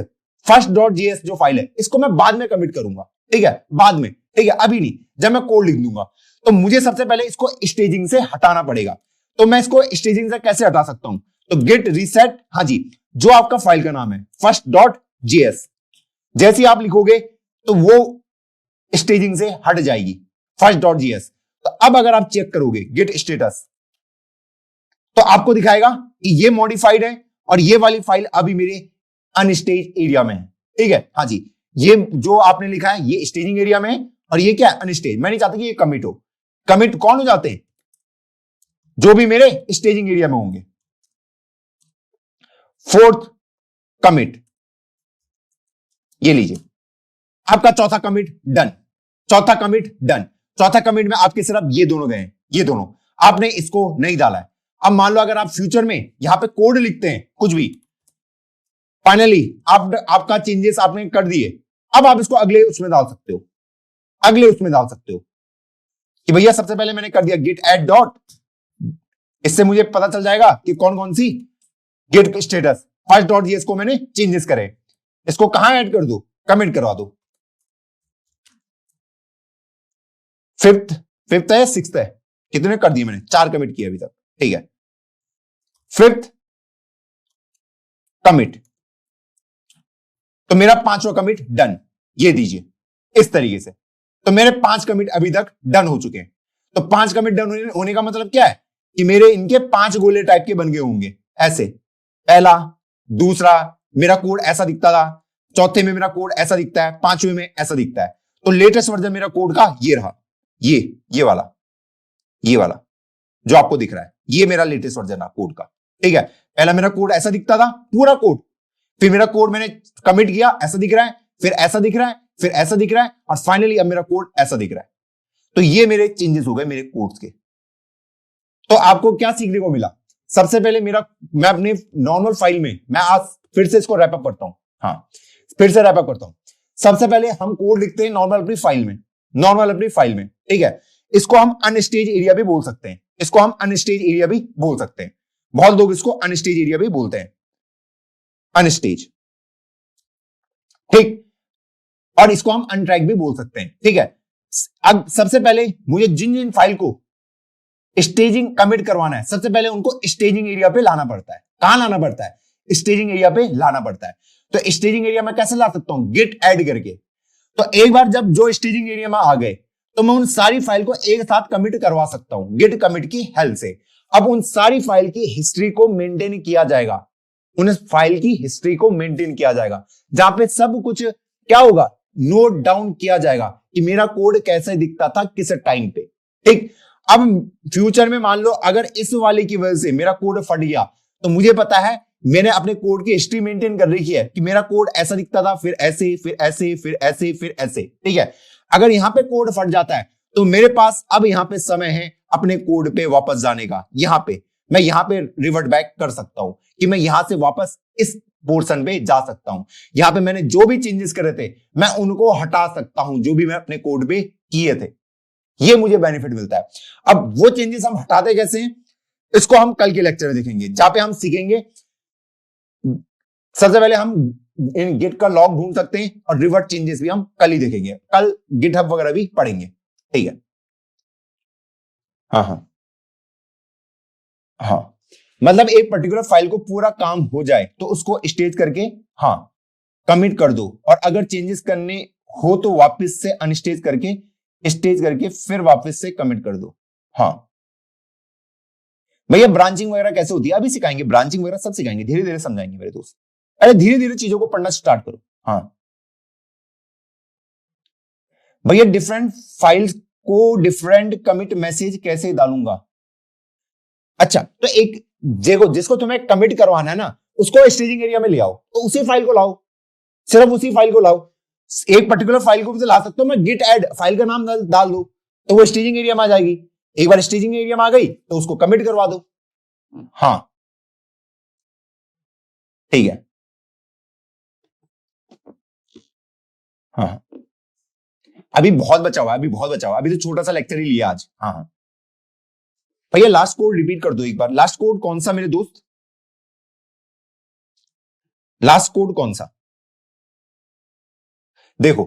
first.js जो फाइल है इसको मैं बाद में कमिट करूंगा, ठीक है, बाद में, ठीक है, अभी नहीं, जब मैं कोड लिख दूंगा। तो मुझे सबसे पहले इसको स्टेजिंग से हटाना पड़ेगा। तो मैं इसको स्टेजिंग से कैसे हटा सकता हूं, तो गेट रीसेट, हाँ जी, जो आपका फाइल का नाम है first.js, जैसे ही आप लिखोगे तो वो स्टेजिंग से हट जाएगी first.js। तो अब अगर आप चेक करोगे गेट स्टेटस, तो आपको दिखाएगा कि ये मॉडिफाइड है और ये वाली फाइल अभी मेरे अनस्टेज एरिया में है, ठीक है। हाँ जी, ये जो आपने लिखा है ये स्टेजिंग एरिया में है, और ये क्या है, अनस्टेज। मैं नहीं चाहता कि ये कमिट हो। कमिट कौन हो जाते हैं, जो भी मेरे स्टेजिंग एरिया में होंगे। फोर्थ कमिट, ये लीजिए आपका चौथा कमिट डन, चौथा कमिट डन। चौथा कमिट में आपके सिर्फ ये दोनों गए हैं, ये दोनों, आपने इसको नहीं डाला है। अब मान लो अगर आप फ्यूचर में यहां पे कोड लिखते हैं कुछ भी, फाइनली आपका चेंजेस आपने कर दिए, अब आप इसको अगले उसमें डाल सकते हो, अगले उसमें डाल सकते हो कि भैया सबसे पहले मैंने कर दिया गेट एड डॉट, इससे मुझे पता चल जाएगा कि कौन कौन सी गेट स्टेटस first.js को मैंने चेंजेस करे, इसको कहां ऐड कर दो, कमिट करवा दो। फिफ्थ है, सिक्स्थ है, कितने कर दिए मैंने, 4 कमिट किए अभी तक, ठीक है। 5th कमिट, तो मेरा 5वां कमिट डन, ये दीजिए इस तरीके से। तो मेरे 5 कमिट अभी तक डन हो चुके हैं। तो 5 कमिट डन होने का मतलब क्या है कि मेरे इनके 5 गोले टाइप के बन गए होंगे ऐसे। पहला, दूसरा, मेरा कोड ऐसा दिखता था, चौथे में मेरा कोड ऐसा दिखता है, 5वें में ऐसा दिखता है। तो लेटेस्ट वर्जन मेरा कोड का ये रहा, ये वाला जो आपको दिख रहा है, ये मेरा लेटेस्ट वर्जन है कोड का, ठीक है। पहला मेरा कोड ऐसा दिखता था, पूरा कोड, फिर मेरा कोड मैंने कमिट किया, ऐसा दिख रहा है, फिर ऐसा दिख रहा है, फिर ऐसा दिख रहा है, और फाइनली अब मेरा कोड ऐसा दिख रहा है। तो ये मेरे चेंजेस हो गए मेरे कोड्स के। तो आपको क्या सीखने को मिला? सबसे पहले मैं अपने नॉर्मल फाइल में, मैं आज फिर से इसको रैप अप करता हूं, हाँ फिर से रैप अप करता हूं। सबसे पहले हम कोड लिखते हैं नॉर्मल अपनी फाइल में, ठीक है। इसको हम अनस्टेज एरिया भी बोल सकते हैं, बहुत लोग इसको अनस्टेज एरिया भी बोलते हैं, अनस्टेज, ठीक। और इसको हम अनट्रैक भी बोल सकते हैं, ठीक है। अब सबसे पहले मुझे जिन फाइल को स्टेजिंग कमिट करवाना है, सबसे पहले उनको स्टेजिंग एरिया पे लाना पड़ता है। कहां लाना पड़ता है? स्टेजिंग एरिया पे लाना पड़ता है। तो स्टेजिंग एरिया में कैसे ला सकता हूं? गिट ऐड करके। तो एक बार जब जो स्टेजिंग एरिया में आ गए, तो मैं उन सारी फाइल को एक साथ कमिट करवा सकता हूं गिट कमिट की हेल्प से। अब उन सारी फाइल की हिस्ट्री को मेंटेन किया जाएगा, जहां पे सब कुछ क्या होगा, नोट डाउन किया जाएगा कि मेरा कोड कैसे दिखता था किस टाइम पे, ठीक। अब फ्यूचर में मान लो अगर इस वाले की वजह से मेरा कोड फट गया, तो मुझे पता है मैंने अपने कोड की हिस्ट्री मेंटेन कर रखी है कि मेरा कोड ऐसा दिखता था, फिर ऐसे, फिर ऐसे, फिर ऐसे, फिर ऐसे, ठीक है। अगर यहां पे कोड फट जाता है, तो मेरे पास अब यहां पे समय है अपने कोड पे वापस जाने का। मैं यहां पे रिवर्ट बैक कर सकता हूं कि मैं यहां से वापस इस पोर्शन पे जा सकता हूं। यहां पे मैंने जो भी चेंजेस करे थे, मैं उनको हटा सकता हूं, जो भी मैं अपने कोड पे किए थे। ये मुझे बेनिफिट मिलता है। अब वो चेंजेस हम हटाते कैसे हैं, इसको हम कल के लेक्चर में देखेंगे, जहां पे हम सीखेंगे। सबसे पहले हम इन गिट का लॉग ढूंढ सकते हैं, और रिवर्ट चेंजेस भी हम कल ही देखेंगे, कल गिटहब वगैरह भी पढ़ेंगे, ठीक है। हाँ, मतलब एक पर्टिकुलर फाइल को पूरा काम हो जाए तो उसको स्टेज करके कमिट कर दो, और अगर चेंजेस करने हो तो वापस से अनस्टेज करके स्टेज करके फिर वापस से कमिट कर दो। भैया ब्रांचिंग वगैरह कैसे होती है अभी सिखाएंगे, ब्रांचिंग वगैरह सब सिखाएंगे, धीरे धीरे समझाएंगे मेरे दोस्त। अरे धीरे धीरे चीजों को पढ़ना स्टार्ट करो। भैया डिफरेंट फाइल्स को डिफरेंट कमिट मैसेज कैसे डालूंगा? अच्छा, तो एक देखो, जिसको तुम्हें कमिट करवाना है ना, उसको स्टेजिंग एरिया में ले आओ, तो उसी फाइल को लाओ, सिर्फ उसी फाइल को लाओ। एक पर्टिकुलर फाइल को भी तो ला सकते हो, मैं गिट ऐड फाइल का नाम डाल दो, तो वो स्टेजिंग एरिया में आ जाएगी। एक बार स्टेजिंग एरिया में आ गई तो उसको कमिट करवा दो। ठीक है। अभी बहुत बचा हुआ है, अभी तो छोटा सा लेक्चर ही लिया आज। भैया लास्ट कोड रिपीट कर दो एक बार। लास्ट कोड कौन सा मेरे दोस्त? लास्ट कोड कौन सा? देखो,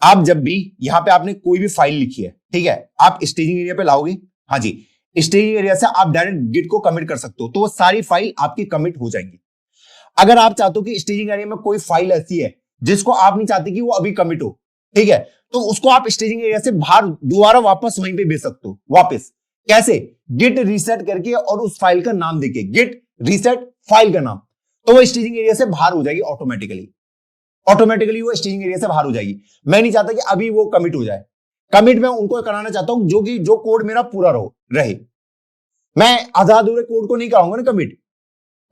आप जब भी यहां पे आपने कोई भी फाइल लिखी है, ठीक है, आप स्टेजिंग एरिया पे लाओगे। हाँ जी, स्टेजिंग एरिया से आप डायरेक्ट गिट को कमिट कर सकते हो, तो वो सारी फाइल आपकी कमिट हो जाएंगी। अगर आप चाहते हो कि स्टेजिंग एरिया में कोई फाइल ऐसी है जिसको आप नहीं चाहते कि वो अभी कमिट हो, ठीक है, तो उसको आप स्टेजिंग एरिया से बाहर दोबारा वापस वहीं पे भेज सकते हो। वापस कैसे? गिट रीसेट करके और उस फाइल का नाम देके, गिट रीसेट फाइल का नाम, तो वो स्टेजिंग एरिया से बाहर हो जाएगी ऑटोमेटिकली वो स्टेजिंग एरिया से बाहर हो जाएगी। मैं नहीं चाहता कि अभी वो कमिट हो जाए। कमिट मैं उनको कराना चाहता हूं जो कोड मेरा पूरा रहे। मैं आधा अधूरे कोड को नहीं कराऊंगा ना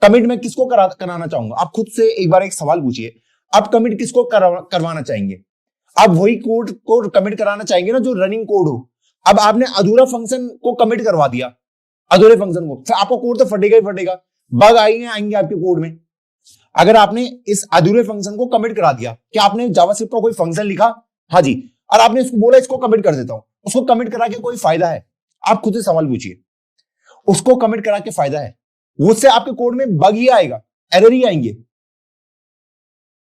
कमिट मैं किसको कराना चाहूंगा? आप खुद से एक बार एक सवाल पूछिए, आप कमिट किसको करवाना चाहेंगे? आप वही कोड को कमिट कराना चाहेंगे ना जो रनिंग कोड हो। अब आपने अधूरा फंक्शन को कमिट करवा दिया, अधूरे फंक्शन को, फिर आपका कोड तो फटेगा ही फटेगा, बग आएंगे आपके कोड में। अगर आपने इस अधूरे फंक्शन को कमिट करा दिया कि आपने जावास्क्रिप्ट का कोई फंक्शन लिखा, हाँ जी, और आपने इसको बोला इसको कमिट कर देता हूं, उसको कमिट करा के कोई फायदा है? आप खुद से सवाल पूछिए, उसको कमिट करा के फायदा है? उससे आपके कोड में बग ही आएगा, एरर ही आएंगे।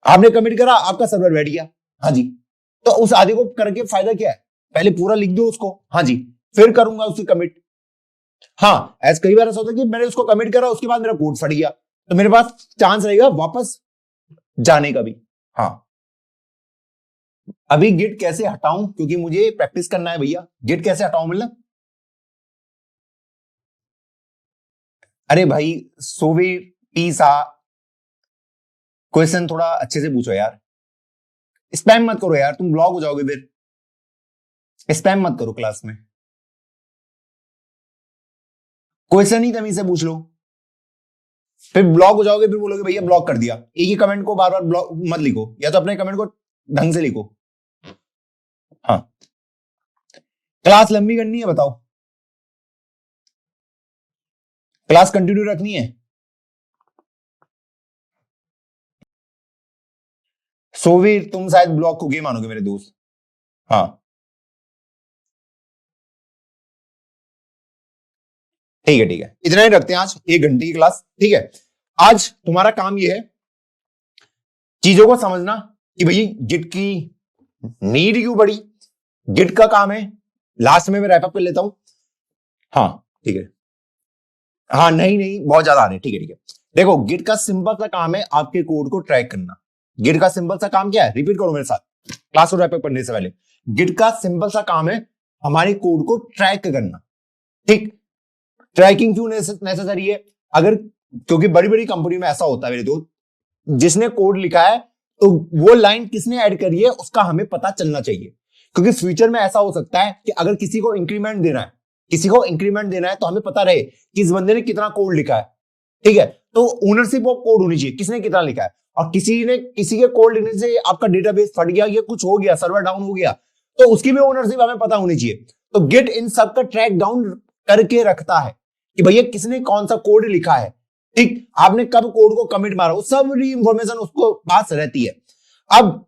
आपने कमिट करा, आपका सर्वर बैठ गया, हाँ जी, तो उस आधे को करके फायदा क्या है? पहले पूरा लिख दो उसको, हाँ जी, फिर करूंगा उसकी कमिट। हाँ, ऐसा कई बार ऐसा होता है कि मैंने उसको कमिट करा, उसके बाद मेरा कोड फट गया, तो मेरे पास चांस रहेगा वापस जाने का भी। हाँ, अभी गिट कैसे हटाऊं, क्योंकि मुझे प्रैक्टिस करना है भैया। गिट कैसे हटाऊं मतलब, अरे भाई सोवी पीसा, क्वेश्चन थोड़ा अच्छे से पूछो यार, स्पैम मत करो यार, तुम ब्लॉक हो जाओगे फिर। स्पैम मत करो क्लास में, क्वेश्चन ही तमीज से पूछ लो, फिर ब्लॉक हो जाओगे, फिर बोलोगे भैया ब्लॉक कर दिया। एक ही कमेंट को बार बार ब्लॉक मत लिखो, या तो अपने कमेंट को ढंग से लिखो। हाँ, क्लास लंबी करनी है बताओ, क्लास कंटिन्यू रखनी है? सोवीर तुम शायद ब्लॉक को गए मानोगे मेरे दोस्त। हाँ ठीक है, ठीक है, इतना ही रखते हैं आज, 1 घंटे की क्लास, ठीक है। आज तुम्हारा काम यह है चीजों को समझना कि भाई गिट की नीड क्यों बढ़ी, गिट का काम है। लास्ट में मैं रैपअप कर लेता हूं। हाँ ठीक है, हाँ नहीं नहीं बहुत ज्यादा आ रहे हैं, ठीक है ठीक है। देखो गिट का सिंपल सा काम है आपके कोड को ट्रैक करना। गिट का सिंपल सा काम क्या है, रिपीट करो मेरे साथ क्लास को रैपअप करने से पहले। गिट का सिंपल सा काम है हमारे कोड को ट्रैक करना, ठीक। ट्रैकिंग क्यों नेसेसरी है, अगर क्योंकि बड़ी बड़ी कंपनी में ऐसा होता है मेरे दोस्त, जिसने कोड लिखा है तो वो लाइन किसने ऐड करी है उसका हमें पता चलना चाहिए। क्योंकि फ्यूचर में ऐसा हो सकता है कि अगर किसी को इंक्रीमेंट देना है, किसी को इंक्रीमेंट देना है तो हमें पता रहे कि इस बंदे ने कितना कोड लिखा है, ठीक है। तो ओनरशिप ऑफ कोड होनी चाहिए, किसने कितना लिखा है। और किसी के कोड लिखने से आपका डेटाबेस फट गया, ये कुछ हो गया, सर्वर डाउन हो गया, तो उसकी भी ओनरशिप हमें पता होनी चाहिए। तो गिट इन सब का ट्रैक डाउन करके रखता है कि भैया किसने कौन सा कोड लिखा है, ठीक। आपने कब कोड को कमिट मारा, वो सब इंफॉर्मेशन उसको पास रहती है। अब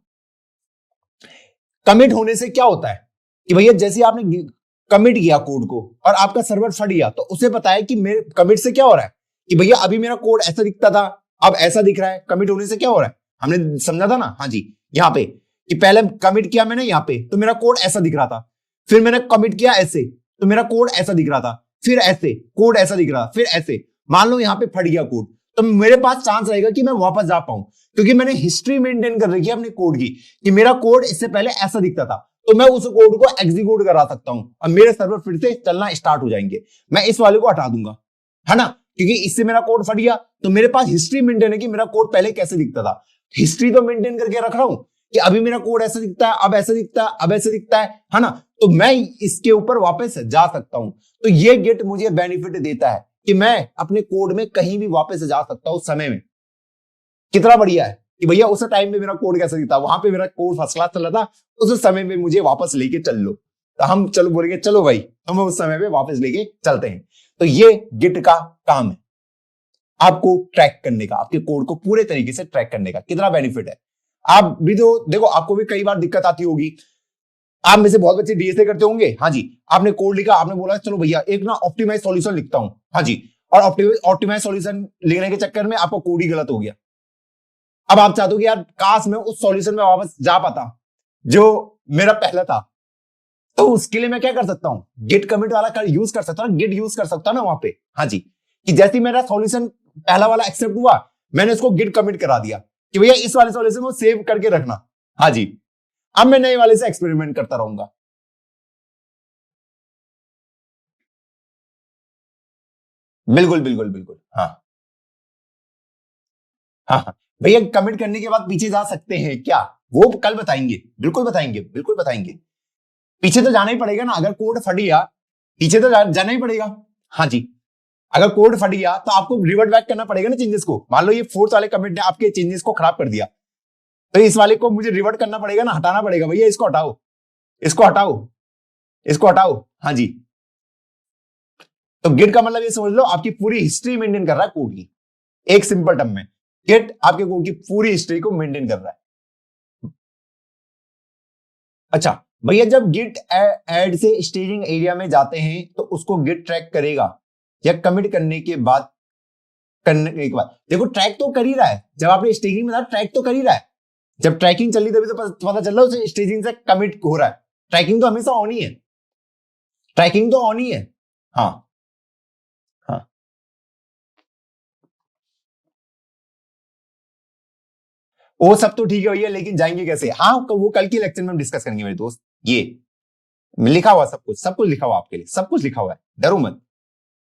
कमिट होने से क्या होता है कि भैया जैसे आपने कमिट किया कोड को और आपका सर्वर फट गया, तो उसे पता है कि मेरे कमिट से क्या हो रहा है कि भैया अभी मेरा कोड ऐसा दिखता था, अब ऐसा दिख रहा है। कमिट होने से क्या हो रहा है हमने समझा था ना, हाँ जी, यहाँ पे कि पहले कमिट किया मैंने यहाँ पे तो मेरा कोड ऐसा दिख रहा था, फिर मैंने कमिट किया ऐसे तो मेरा कोड ऐसा दिख रहा था, फिर ऐसे कोड ऐसा दिख रहा, फिर ऐसे। मान लो यहाँ पे फट गया कोड, तो मेरे पास चांस रहेगा कि मैं वापस जा पाऊं, क्योंकि मैंने हिस्ट्री मेंटेन कर रखी है अपने कोड की कि मेरा कोड इससे पहले ऐसा दिखता था, तो मैं उस कोड को एग्जीक्यूट करा सकता हूं और मेरे सर्वर फिर से चलना स्टार्ट हो जाएंगे। मैं इस वाले को हटा दूंगा, है ना, क्योंकि इससे मेरा कोड फट गया, तो मेरे पास हिस्ट्री मेंटेन है कि मेरा कोड पहले कैसे दिखता था। हिस्ट्री तो मेंटेन करके रख रहा हूं कि अभी मेरा कोड ऐसा दिखता है, अब ऐसा दिखता है, अब ऐसा दिखता है ना, तो मैं इसके ऊपर वापस जा सकता हूं। तो ये गिट मुझे बेनिफिट देता है कि मैं अपने कोड में कहीं भी वापस जा सकता हूं समय में। कितना बढ़िया है कि भैया उस टाइम में मेरा कोड कैसा दिखता, वहां पे मेरा कोड फर्स्ट क्लास चल रहा था, उस समय में मुझे वापस लेके चल लो, तो हम चलो बोलेंगे चलो भाई हम उस समय में वापस लेके चलते हैं। तो ये गिट का काम है आपको ट्रैक करने का, आपके कोड को पूरे तरीके से ट्रैक करने का। कितना बेनिफिट है। आप भी तो देखो, आपको भी कई बार दिक्कत आती होगी, आप में से बहुत बच्चे डीएसए करते होंगे, हाँ जी, आपने कोड लिखा, आपने बोला चलो भैया एक ना ऑप्टिमाइज सॉल्यूशन लिखता हूं, हाँ जी, और ऑप्टिमाइज सॉल्यूशन लिखने के चक्कर में आपका कोड ही गलत हो गया। अब आप चाहते हो कि यार काश मैं उस सॉल्यूशन में वापस जा पाता जो मेरा पहला था, तो उसके लिए मैं क्या कर सकता हूं, गिट कमिट वाला यूज कर सकता हूं, गिट यूज कर सकता हूं ना वहां पे, हाँ जी, कि जैसे मेरा सॉल्यूशन पहला वाला एक्सेप्ट हुआ, मैंने उसको गिट कमिट करा दिया कि भैया इस वाले सॉल्यूशन को सेव करके रखना, हाँ जी, अब मैं नए वाले से एक्सपेरिमेंट करता रहूंगा। बिल्कुल बिल्कुल बिल्कुल, हाँ हाँ हाँ। भैया कमिट करने के बाद पीछे जा सकते हैं क्या, वो कल बताएंगे, बिल्कुल बताएंगे, बिल्कुल बताएंगे। पीछे तो जाना ही पड़ेगा ना, अगर कोड फट गया पीछे तो जाना ही पड़ेगा, हाँ जी। अगर कोड फट गया तो आपको रिवर्ट बैक करना पड़ेगा ना चेंजेस को। मान लो ये फोर्थ वाले कमिट ने आपके चेंजेस को खराब कर दिया, तो इस वाले को मुझे रिवर्ट करना पड़ेगा ना, हटाना पड़ेगा, भैया इसको हटाओ, इसको हटाओ, इसको हटाओ, हाँ जी। तो गिट का मतलब ये समझ लो आपकी पूरी हिस्ट्री मेंटेन कर रहा है कोड की, एक सिंपल टर्म में गिट आपके कोड की पूरी हिस्ट्री को मेंटेन कर रहा है। अच्छा भैया जब गिट ऐड से स्टेजिंग एरिया में जाते हैं तो उसको गिट ट्रैक करेगा या कमिट करने के बाद, करने के बाद देखो ट्रैक तो कर ही रहा है, जब आपने स्टेजिंग में था ट्रैक तो कर ही रहा है, जब ट्रैकिंग चल रही तभी तो पता चल रहा है उसे स्टेजिंग से कमिट हो रहा है, ट्रैकिंग तो हमेशा ऑन ही है। ट्रैकिंग तो ऑन ही है। हाँ हाँ, वो सब तो ठीक है भैया, लेकिन जाएंगे कैसे? हाँ, वो कल के लेक्चर में हम डिस्कस करेंगे मेरे दोस्त। ये लिखा हुआ सब कुछ, सब कुछ लिखा हुआ आपके लिए, सब कुछ लिखा हुआ है, डरो मत।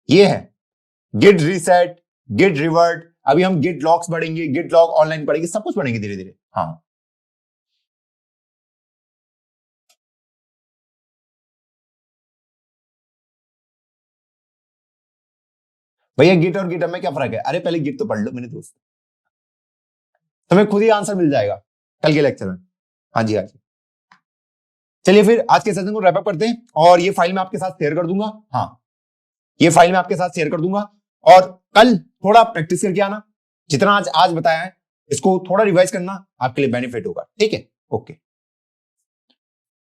ये है गिट रीसेट, गिट रिवर्ट, अभी हम गिट लॉक्स पढ़ेंगे, गिट लॉग ऑनलाइन पढ़ेंगे, सब कुछ पढ़ेंगे धीरे धीरे। हाँ भैया, गिट और गिटहब में क्या फर्क है? अरे पहले गिट तो पढ़ लो मेरे दोस्त, तुम्हें खुद ही आंसर मिल जाएगा कल के लेक्चर में। हाँ जी, हाँ जी। चलिए फिर आज के सेशन को रैप अप करते हैं, और ये फाइल मैं आपके साथ शेयर कर दूंगा। हाँ, ये फाइल मैं आपके साथ शेयर कर दूंगा, और कल थोड़ा प्रैक्टिस करके आना, जितना आज आज बताया है इसको थोड़ा रिवाइज करना, आपके लिए बेनिफिट होगा। ठीक है, ओके।